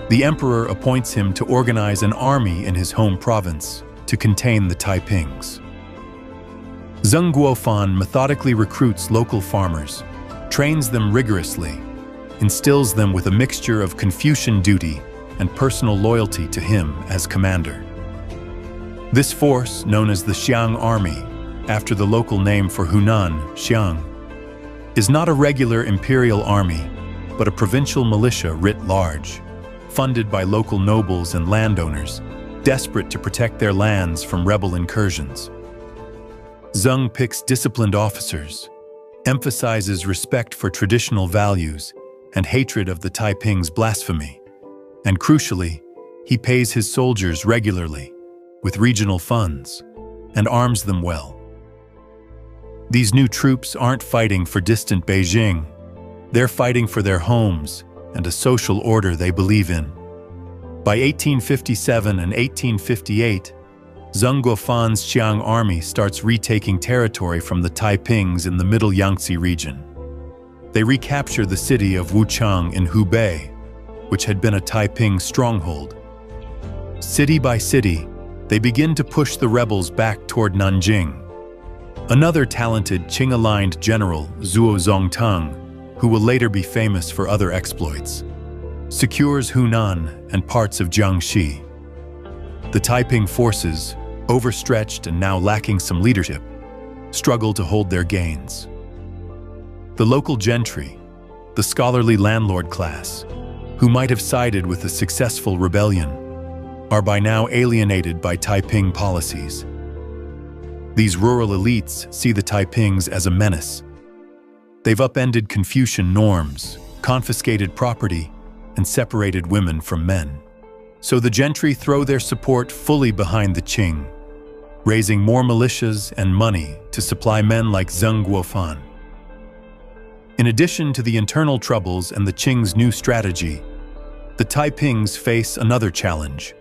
The emperor appoints him to organize an army in his home province to contain the Taipings. Zheng Guofan methodically recruits local farmers, trains them rigorously, instills them with a mixture of Confucian duty and personal loyalty to him as commander. This force, known as the Xiang Army, after the local name for Hunan, Xiang, is not a regular imperial army, but a provincial militia writ large, funded by local nobles and landowners, desperate to protect their lands from rebel incursions. Zheng picks disciplined officers, emphasizes respect for traditional values and hatred of the Taiping's blasphemy, and crucially, he pays his soldiers regularly, with regional funds, and arms them well. These new troops aren't fighting for distant Beijing, they're fighting for their homes and a social order they believe in. By 1857 and 1858, Zheng Guofan's Xiang army starts retaking territory from the Taipings in the Middle Yangtze region. They recapture the city of Wuchang in Hubei, which had been a Taiping stronghold. City by city, they begin to push the rebels back toward Nanjing. Another talented Qing-aligned general, Zhuo Zongtang, who will later be famous for other exploits, secures Hunan and parts of Jiangxi. The Taiping forces, overstretched and now lacking some leadership, struggle to hold their gains. The local gentry, the scholarly landlord class, who might have sided with the successful rebellion, are by now alienated by Taiping policies. These rural elites see the Taipings as a menace. They've upended Confucian norms, confiscated property, and separated women from men. So the gentry throw their support fully behind the Qing, raising more militias and money to supply men like Zheng Guofan. In addition to the internal troubles and the Qing's new strategy, the Taipings face another challenge: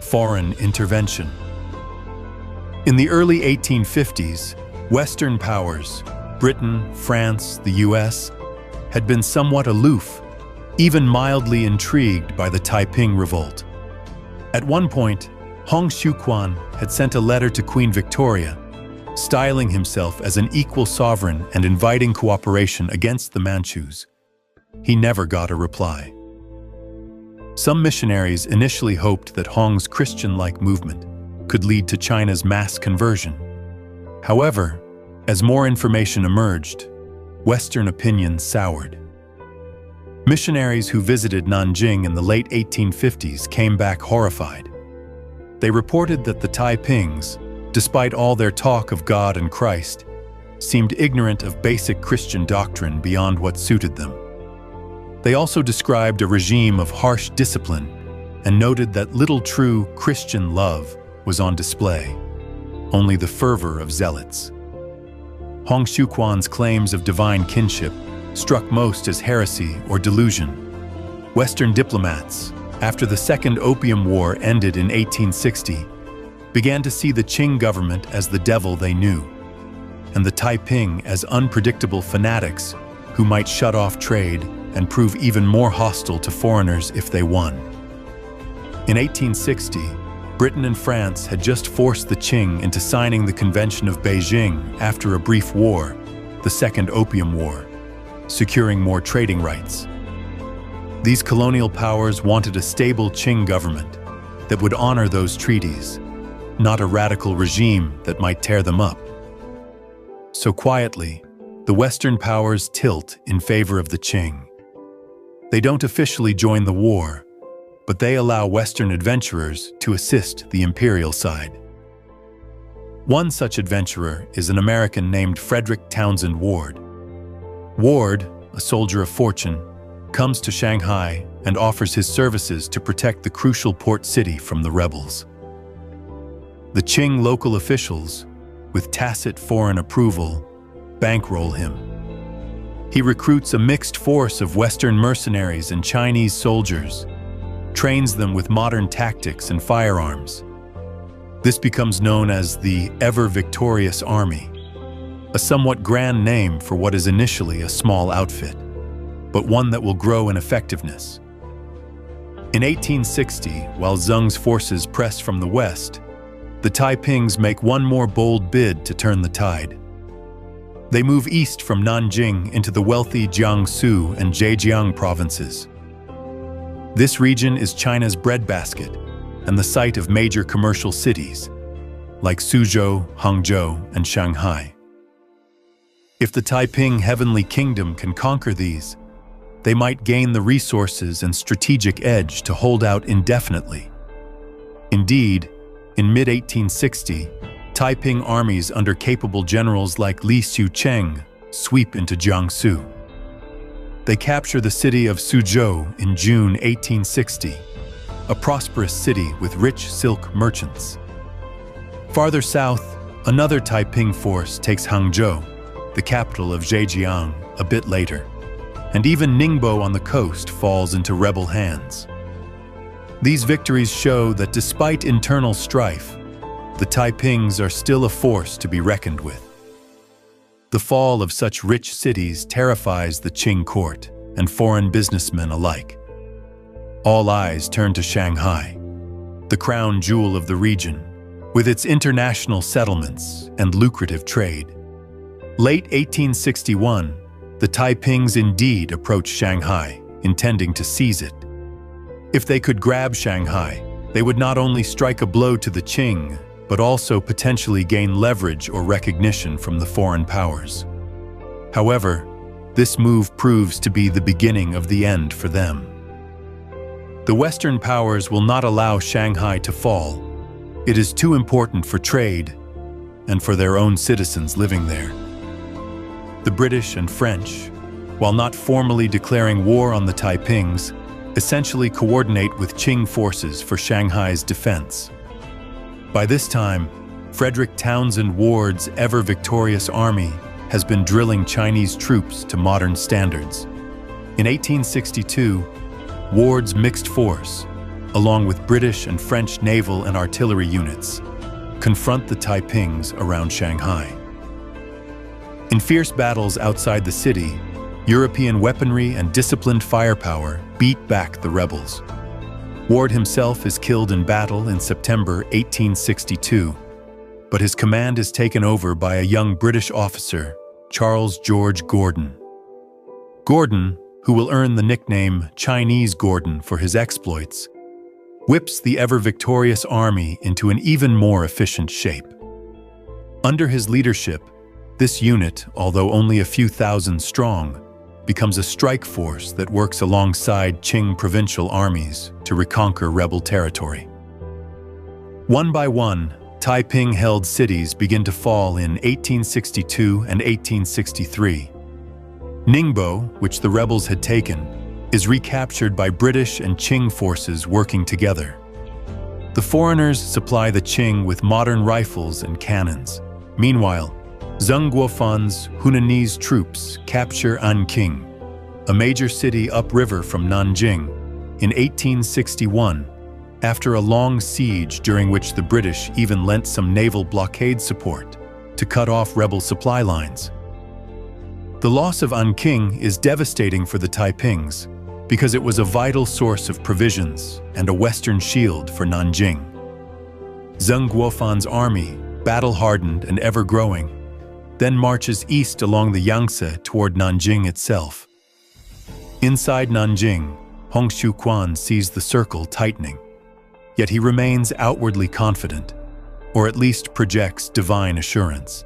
foreign intervention. In the early 1850s, Western powers, Britain, France, the US, had been somewhat aloof, even mildly intrigued by the Taiping revolt. At one point, Hong Xiuquan had sent a letter to Queen Victoria, styling himself as an equal sovereign and inviting cooperation against the Manchus. He never got a reply. Some missionaries initially hoped that Hong's Christian-like movement could lead to China's mass conversion. However, as more information emerged, Western opinion soured. Missionaries who visited Nanjing in the late 1850s came back horrified. They reported that the Taipings, despite all their talk of God and Christ, seemed ignorant of basic Christian doctrine beyond what suited them. They also described a regime of harsh discipline and noted that little true Christian love was on display, only the fervor of zealots. Hong Xiuquan's claims of divine kinship struck most as heresy or delusion. Western diplomats, after the Second Opium War ended in 1860, began to see the Qing government as the devil they knew, and the Taiping as unpredictable fanatics who might shut off trade and prove even more hostile to foreigners if they won. In 1860, Britain and France had just forced the Qing into signing the Convention of Beijing after a brief war, the Second Opium War, securing more trading rights. These colonial powers wanted a stable Qing government that would honor those treaties, not a radical regime that might tear them up. So quietly, the Western powers tilt in favor of the Qing. They don't officially join the war, but they allow Western adventurers to assist the imperial side. One such adventurer is an American named Frederick Townsend Ward. Ward, a soldier of fortune, comes to Shanghai and offers his services to protect the crucial port city from the rebels. The Qing local officials, with tacit foreign approval, bankroll him. He recruits a mixed force of Western mercenaries and Chinese soldiers, trains them with modern tactics and firearms. This becomes known as the Ever-Victorious Army, a somewhat grand name for what is initially a small outfit, but one that will grow in effectiveness. In 1860, while Zheng's forces press from the west, the Taipings make one more bold bid to turn the tide. They move east from Nanjing into the wealthy Jiangsu and Zhejiang provinces. This region is China's breadbasket and the site of major commercial cities, like Suzhou, Hangzhou, and Shanghai. If the Taiping Heavenly Kingdom can conquer these, they might gain the resources and strategic edge to hold out indefinitely. Indeed, in mid-1860, Taiping armies under capable generals like Li Xucheng sweep into Jiangsu. They capture the city of Suzhou in June 1860, a prosperous city with rich silk merchants. Farther south, another Taiping force takes Hangzhou, the capital of Zhejiang, a bit later, and even Ningbo on the coast falls into rebel hands. These victories show that despite internal strife, the Taipings are still a force to be reckoned with. The fall of such rich cities terrifies the Qing court and foreign businessmen alike. All eyes turn to Shanghai, the crown jewel of the region, with its international settlements and lucrative trade. Late 1861, the Taipings indeed approached Shanghai, intending to seize it. If they could grab Shanghai, they would not only strike a blow to the Qing, but also potentially gain leverage or recognition from the foreign powers. However, this move proves to be the beginning of the end for them. The Western powers will not allow Shanghai to fall. It is too important for trade and for their own citizens living there. The British and French, while not formally declaring war on the Taipings, essentially coordinate with Qing forces for Shanghai's defense. By this time, Frederick Townsend Ward's ever-victorious army has been drilling Chinese troops to modern standards. In 1862, Ward's mixed force, along with British and French naval and artillery units, confront the Taipings around Shanghai. In fierce battles outside the city, European weaponry and disciplined firepower beat back the rebels. Ward himself is killed in battle in September 1862, but his command is taken over by a young British officer, Charles George Gordon. Gordon, who will earn the nickname Chinese Gordon for his exploits, whips the ever-victorious army into an even more efficient shape. Under his leadership, this unit, although only a few thousand strong, becomes a strike force that works alongside Qing provincial armies to reconquer rebel territory. One by one, Taiping-held cities begin to fall in 1862 and 1863. Ningbo, which the rebels had taken, is recaptured by British and Qing forces working together. The foreigners supply the Qing with modern rifles and cannons. Meanwhile, Zheng Guofan's Hunanese troops capture Anqing, a major city upriver from Nanjing, in 1861, after a long siege during which the British even lent some naval blockade support to cut off rebel supply lines. The loss of Anqing is devastating for the Taipings because it was a vital source of provisions and a western shield for Nanjing. Zheng Guofan's army, battle-hardened and ever-growing, then marches east along the Yangtze toward Nanjing itself. Inside Nanjing, Hong Xiuquan sees the circle tightening, yet he remains outwardly confident, or at least projects divine assurance.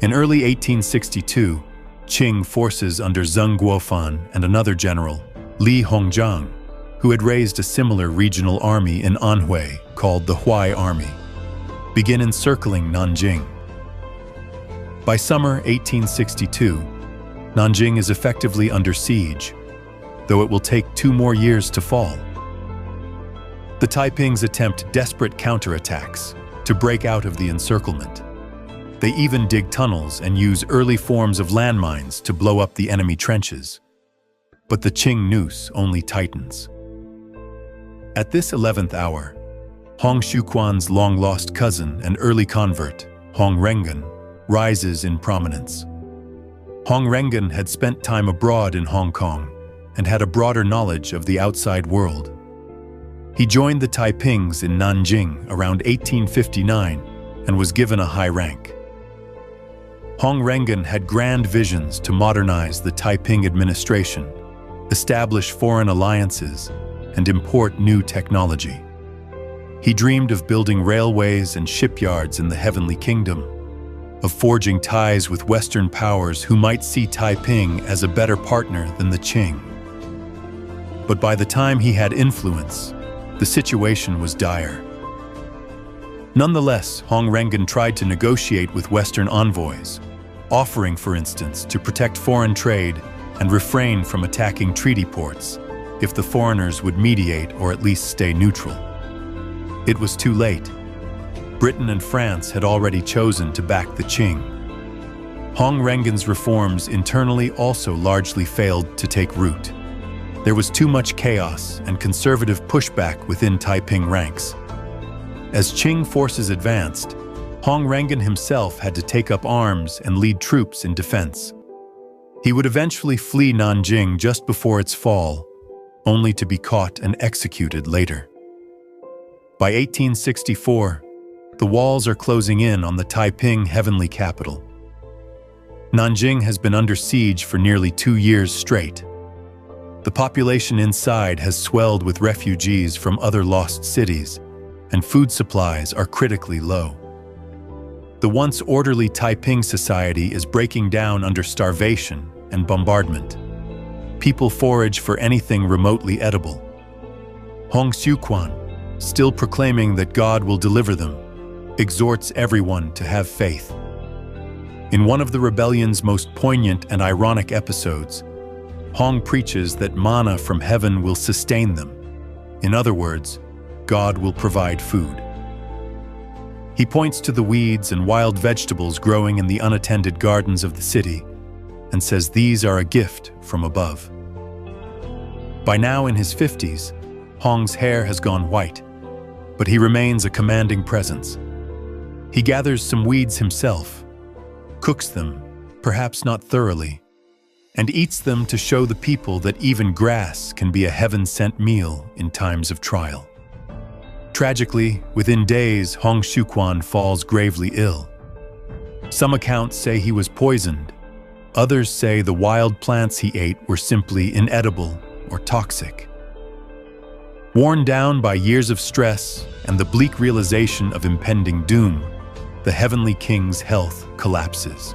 In early 1862, Qing forces under Zheng Guofan and another general, Li Hongjiang, who had raised a similar regional army in Anhui called the Huai Army, begin encircling Nanjing. By summer 1862, Nanjing is effectively under siege, though it will take 2 more years to fall. The Taipings attempt desperate counterattacks to break out of the encirclement. They even dig tunnels and use early forms of landmines to blow up the enemy trenches. But the Qing noose only tightens. At this 11th hour, Hong Xiuquan's long-lost cousin and early convert, Hong Rengan, rises in prominence. Hong Rengan had spent time abroad in Hong Kong and had a broader knowledge of the outside world. He joined the Taipings in Nanjing around 1859 and was given a high rank. Hong Rengan had grand visions to modernize the Taiping administration, establish foreign alliances, and import new technology. He dreamed of building railways and shipyards in the Heavenly Kingdom, of forging ties with Western powers who might see Taiping as a better partner than the Qing. But by the time he had influence, the situation was dire. Nonetheless, Hong Rengan tried to negotiate with Western envoys, offering, for instance, to protect foreign trade and refrain from attacking treaty ports if the foreigners would mediate or at least stay neutral. It was too late. Britain and France had already chosen to back the Qing. Hong Rengan's reforms internally also largely failed to take root. There was too much chaos and conservative pushback within Taiping ranks. As Qing forces advanced, Hong Rengan himself had to take up arms and lead troops in defense. He would eventually flee Nanjing just before its fall, only to be caught and executed later. By 1864, the walls are closing in on the Taiping Heavenly Capital. Nanjing has been under siege for nearly 2 years straight. The population inside has swelled with refugees from other lost cities, and food supplies are critically low. The once orderly Taiping society is breaking down under starvation and bombardment. People forage for anything remotely edible. Hong Xiuquan, still proclaiming that God will deliver them, exhorts everyone to have faith. In one of the rebellion's most poignant and ironic episodes, Hong preaches that manna from heaven will sustain them. In other words, God will provide food. He points to the weeds and wild vegetables growing in the unattended gardens of the city and says these are a gift from above. By now in his 50s, Hong's hair has gone white, but he remains a commanding presence. He gathers some weeds himself, cooks them, perhaps not thoroughly, and eats them to show the people that even grass can be a heaven-sent meal in times of trial. Tragically, within days, Hong Xiuquan falls gravely ill. Some accounts say he was poisoned. Others say the wild plants he ate were simply inedible or toxic. Worn down by years of stress and the bleak realization of impending doom, the Heavenly King's health collapses.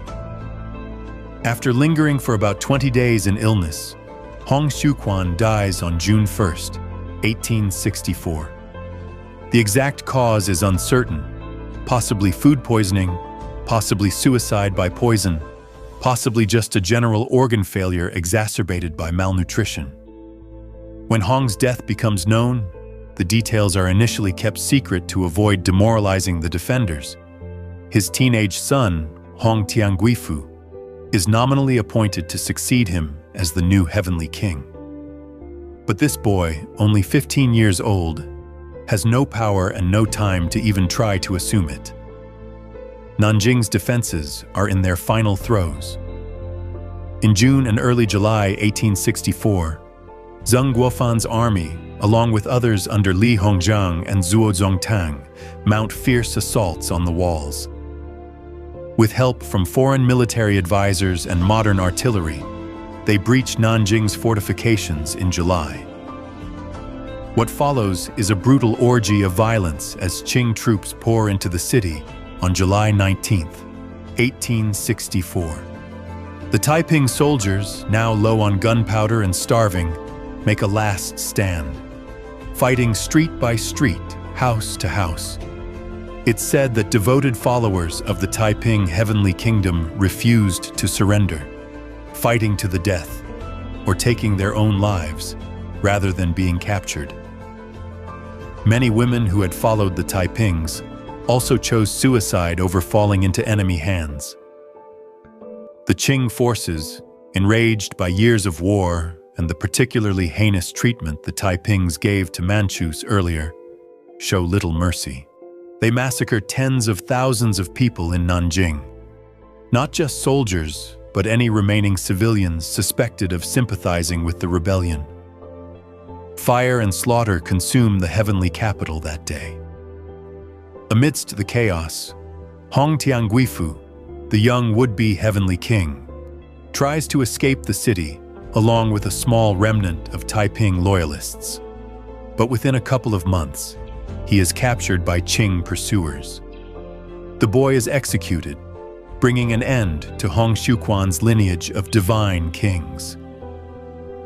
After lingering for about 20 days in illness, Hong Xiuquan dies on June 1st, 1864. The exact cause is uncertain, possibly food poisoning, possibly suicide by poison, possibly just a general organ failure exacerbated by malnutrition. When Hong's death becomes known, the details are initially kept secret to avoid demoralizing the defenders. His teenage son, Hong Xiuquan, is nominally appointed to succeed him as the new heavenly king. But this boy, only 15 years old, has no power and no time to even try to assume it. Nanjing's defenses are in their final throes. In June and early July 1864, Zheng Guofan's army, along with others under Li Hongzhang and Zhuo Zongtang, mount fierce assaults on the walls. With help from foreign military advisors and modern artillery, they breach Nanjing's fortifications in July. What follows is a brutal orgy of violence as Qing troops pour into the city on July 19, 1864. The Taiping soldiers, now low on gunpowder and starving, make a last stand, fighting street by street, house to house. It's said that devoted followers of the Taiping Heavenly Kingdom refused to surrender, fighting to the death, or taking their own lives, rather than being captured. Many women who had followed the Taipings also chose suicide over falling into enemy hands. The Qing forces, enraged by years of war and the particularly heinous treatment the Taipings gave to Manchus earlier, show little mercy. They massacre tens of thousands of people in Nanjing. Not just soldiers, but any remaining civilians suspected of sympathizing with the rebellion. Fire and slaughter consume the heavenly capital that day. Amidst the chaos, Hong Xiuquan, the young would-be heavenly king, tries to escape the city along with a small remnant of Taiping loyalists. But within a couple of months, he is captured by Qing pursuers. The boy is executed, bringing an end to Hong Xiuquan's lineage of divine kings.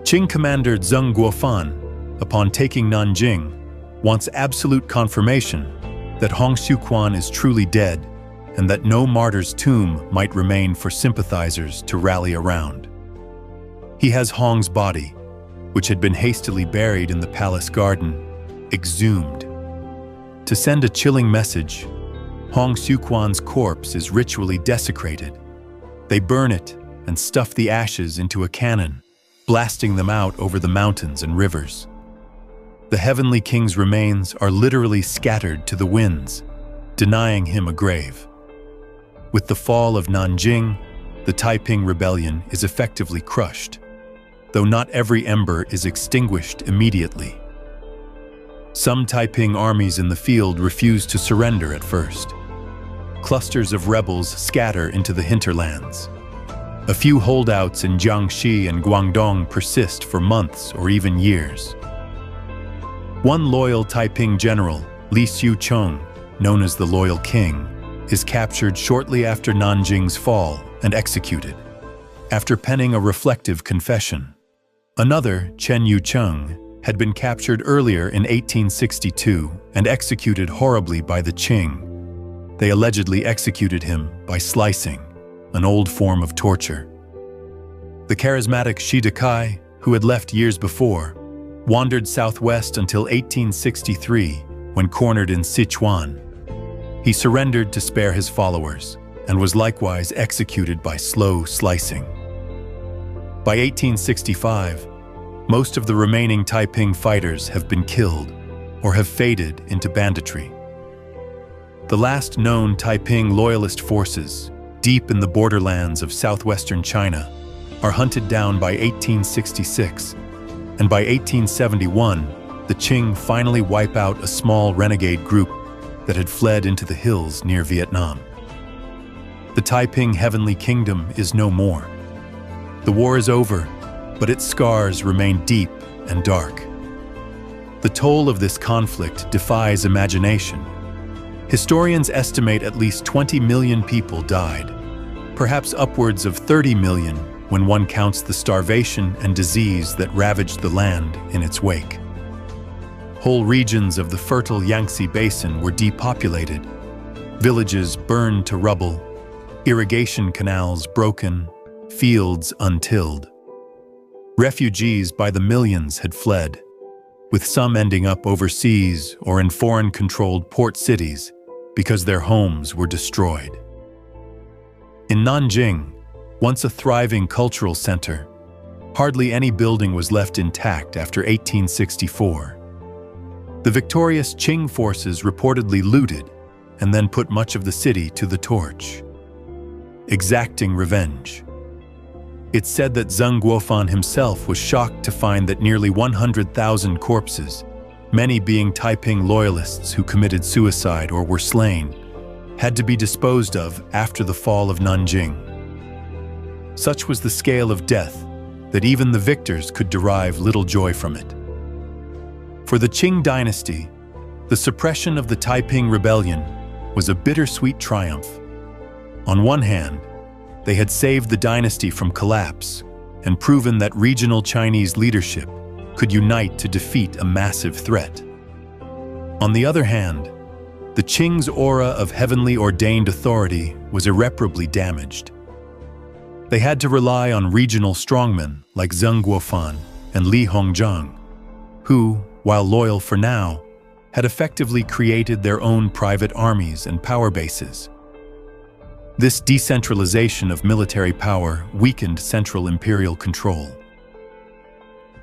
Qing commander Zheng Guofan, upon taking Nanjing, wants absolute confirmation that Hong Xiuquan is truly dead and that no martyr's tomb might remain for sympathizers to rally around. He has Hong's body, which had been hastily buried in the palace garden, exhumed. To send a chilling message, Hong Xiuquan's corpse is ritually desecrated. They burn it and stuff the ashes into a cannon, blasting them out over the mountains and rivers. The heavenly king's remains are literally scattered to the winds, denying him a grave. With the fall of Nanjing, the Taiping Rebellion is effectively crushed, though not every ember is extinguished immediately. Some Taiping armies in the field refuse to surrender at first. Clusters of rebels scatter into the hinterlands. A few holdouts in Jiangxi and Guangdong persist for months or even years. One loyal Taiping general, Li Xiucheng, known as the Loyal King, is captured shortly after Nanjing's fall and executed, after penning a reflective confession. Another, Chen Yucheng, had been captured earlier in 1862 and executed horribly by the Qing. They allegedly executed him by slicing, an old form of torture. The charismatic Shi Dekai, who had left years before, wandered southwest until 1863 when cornered in Sichuan. He surrendered to spare his followers and was likewise executed by slow slicing. By 1865, most of the remaining Taiping fighters have been killed or have faded into banditry. The last known Taiping loyalist forces, deep in the borderlands of southwestern China, are hunted down by 1866, and by 1871, the Qing finally wipe out a small renegade group that had fled into the hills near Vietnam. The Taiping Heavenly Kingdom is no more. The war is over, but its scars remain deep and dark. The toll of this conflict defies imagination. Historians estimate at least 20 million people died, perhaps upwards of 30 million when one counts the starvation and disease that ravaged the land in its wake. Whole regions of the fertile Yangtze Basin were depopulated, villages burned to rubble, irrigation canals broken, fields untilled. Refugees by the millions had fled, with some ending up overseas or in foreign-controlled port cities because their homes were destroyed. In Nanjing, once a thriving cultural center, hardly any building was left intact after 1864. The victorious Qing forces reportedly looted and then put much of the city to the torch, exacting revenge. It's said that Zheng Guofan himself was shocked to find that nearly 100,000 corpses, many being Taiping loyalists who committed suicide or were slain, had to be disposed of after the fall of Nanjing. Such was the scale of death that even the victors could derive little joy from it. For the Qing Dynasty, the suppression of the Taiping Rebellion was a bittersweet triumph. On one hand, they had saved the dynasty from collapse and proven that regional Chinese leadership could unite to defeat a massive threat. On the other hand, the Qing's aura of heavenly ordained authority was irreparably damaged. They had to rely on regional strongmen like Zheng Guofan and Li Hongzhang, who, while loyal for now, had effectively created their own private armies and power bases. This decentralization of military power weakened central imperial control.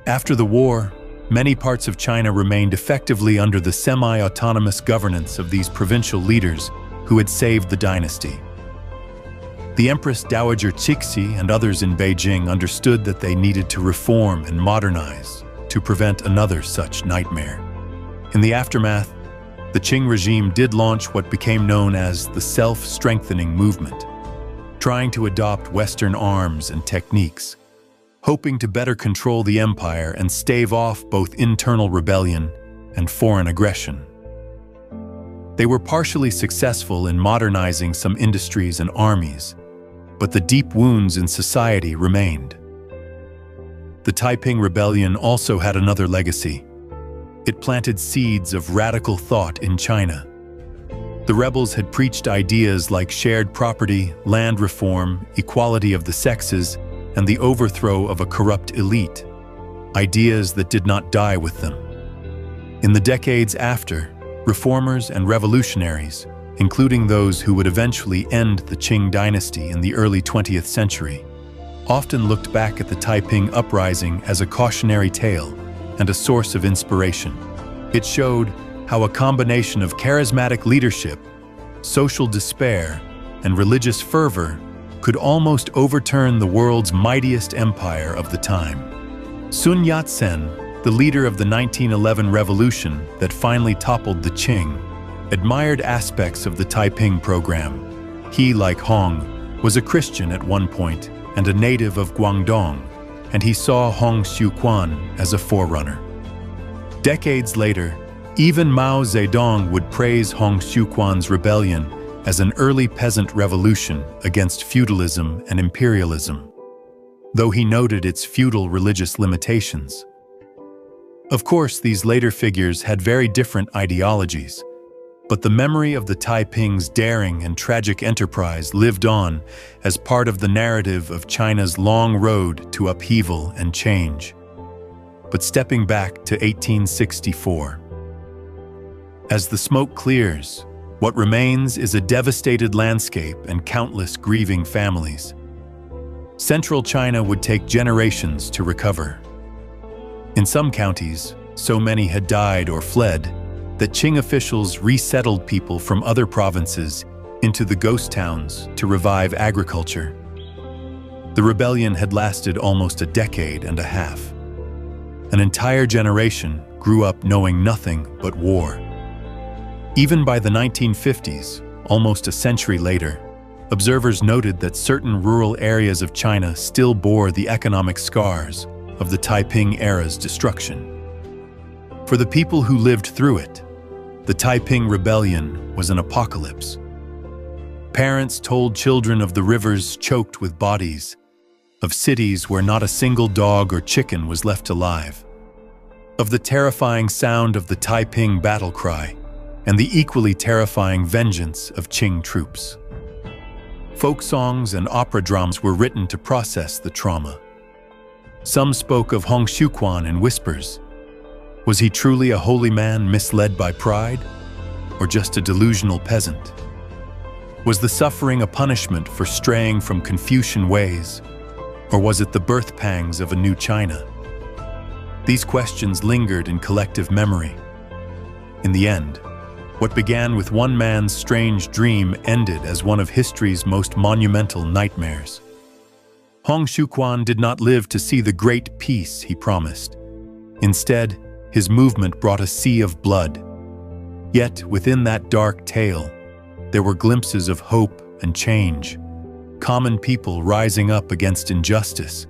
After the war, many parts of China remained effectively under the semi-autonomous governance of these provincial leaders who had saved the dynasty. The Empress Dowager Cixi and others in Beijing understood that they needed to reform and modernize to prevent another such nightmare. In the aftermath, the Qing regime did launch what became known as the self-strengthening movement, trying to adopt Western arms and techniques, hoping to better control the empire and stave off both internal rebellion and foreign aggression. They were partially successful in modernizing some industries and armies, but the deep wounds in society remained. The Taiping Rebellion also had another legacy. It planted seeds of radical thought in China. The rebels had preached ideas like shared property, land reform, equality of the sexes, and the overthrow of a corrupt elite, ideas that did not die with them. In the decades after, reformers and revolutionaries, including those who would eventually end the Qing Dynasty in the early 20th century, often looked back at the Taiping uprising as a cautionary tale and a source of inspiration. It showed how a combination of charismatic leadership, social despair, and religious fervor could almost overturn the world's mightiest empire of the time. Sun Yat-sen, the leader of the 1911 revolution that finally toppled the Qing, admired aspects of the Taiping program. He, like Hong, was a Christian at one point and a native of Guangdong, and he saw Hong Xiuquan as a forerunner. Decades later, even Mao Zedong would praise Hong Xiuquan's rebellion as an early peasant revolution against feudalism and imperialism, though he noted its feudal religious limitations. Of course, these later figures had very different ideologies, but the memory of the Taiping's daring and tragic enterprise lived on as part of the narrative of China's long road to upheaval and change. But stepping back to 1864. As the smoke clears, what remains is a devastated landscape and countless grieving families. Central China would take generations to recover. In some counties, so many had died or fled that Qing officials resettled people from other provinces into the ghost towns to revive agriculture. The rebellion had lasted almost a decade and a half. An entire generation grew up knowing nothing but war. Even by the 1950s, almost a century later, observers noted that certain rural areas of China still bore the economic scars of the Taiping era's destruction. For the people who lived through it, the Taiping Rebellion was an apocalypse. Parents told children of the rivers choked with bodies, of cities where not a single dog or chicken was left alive, of the terrifying sound of the Taiping battle cry, and the equally terrifying vengeance of Qing troops. Folk songs and opera dramas were written to process the trauma. Some spoke of Hong Xiuquan in whispers, Was he truly a holy man misled by pride, or just a delusional peasant? Was the suffering a punishment for straying from Confucian ways, or was it the birth pangs of a new China? These questions lingered in collective memory. In the end, what began with one man's strange dream ended as one of history's most monumental nightmares. Hong Xiuquan did not live to see the great peace he promised. Instead, his movement brought a sea of blood. Yet, within that dark tale, there were glimpses of hope and change. Common people rising up against injustice,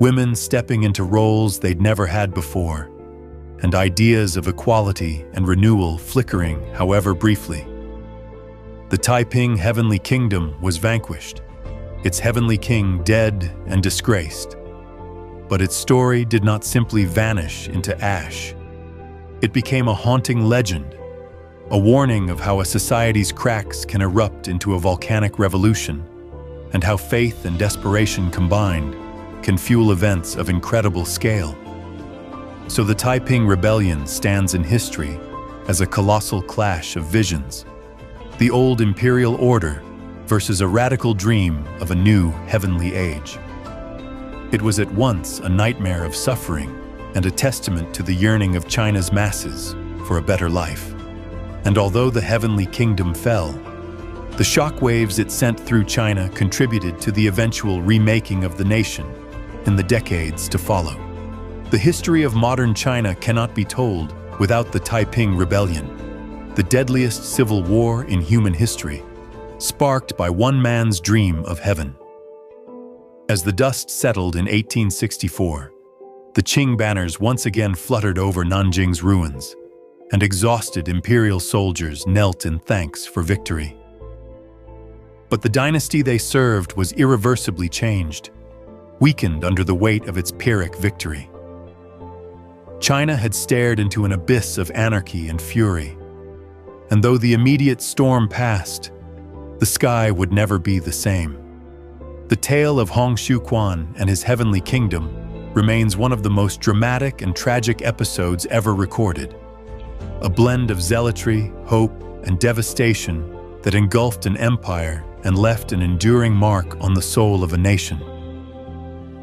women stepping into roles they'd never had before, and ideas of equality and renewal flickering, however briefly. The Taiping Heavenly Kingdom was vanquished, its heavenly king dead and disgraced. But its story did not simply vanish into ash. It became a haunting legend, a warning of how a society's cracks can erupt into a volcanic revolution, and how faith and desperation combined can fuel events of incredible scale. So the Taiping Rebellion stands in history as a colossal clash of visions, the old imperial order versus a radical dream of a new heavenly age. It was at once a nightmare of suffering and a testament to the yearning of China's masses for a better life. And although the Heavenly Kingdom fell, the shockwaves it sent through China contributed to the eventual remaking of the nation in the decades to follow. The history of modern China cannot be told without the Taiping Rebellion, the deadliest civil war in human history, sparked by one man's dream of heaven. As the dust settled in 1864, the Qing banners once again fluttered over Nanjing's ruins, and exhausted imperial soldiers knelt in thanks for victory. But the dynasty they served was irreversibly changed, weakened under the weight of its Pyrrhic victory. China had stared into an abyss of anarchy and fury, and though the immediate storm passed, the sky would never be the same. The tale of Hong Xiuquan and his heavenly kingdom remains one of the most dramatic and tragic episodes ever recorded, a blend of zealotry, hope, and devastation that engulfed an empire and left an enduring mark on the soul of a nation.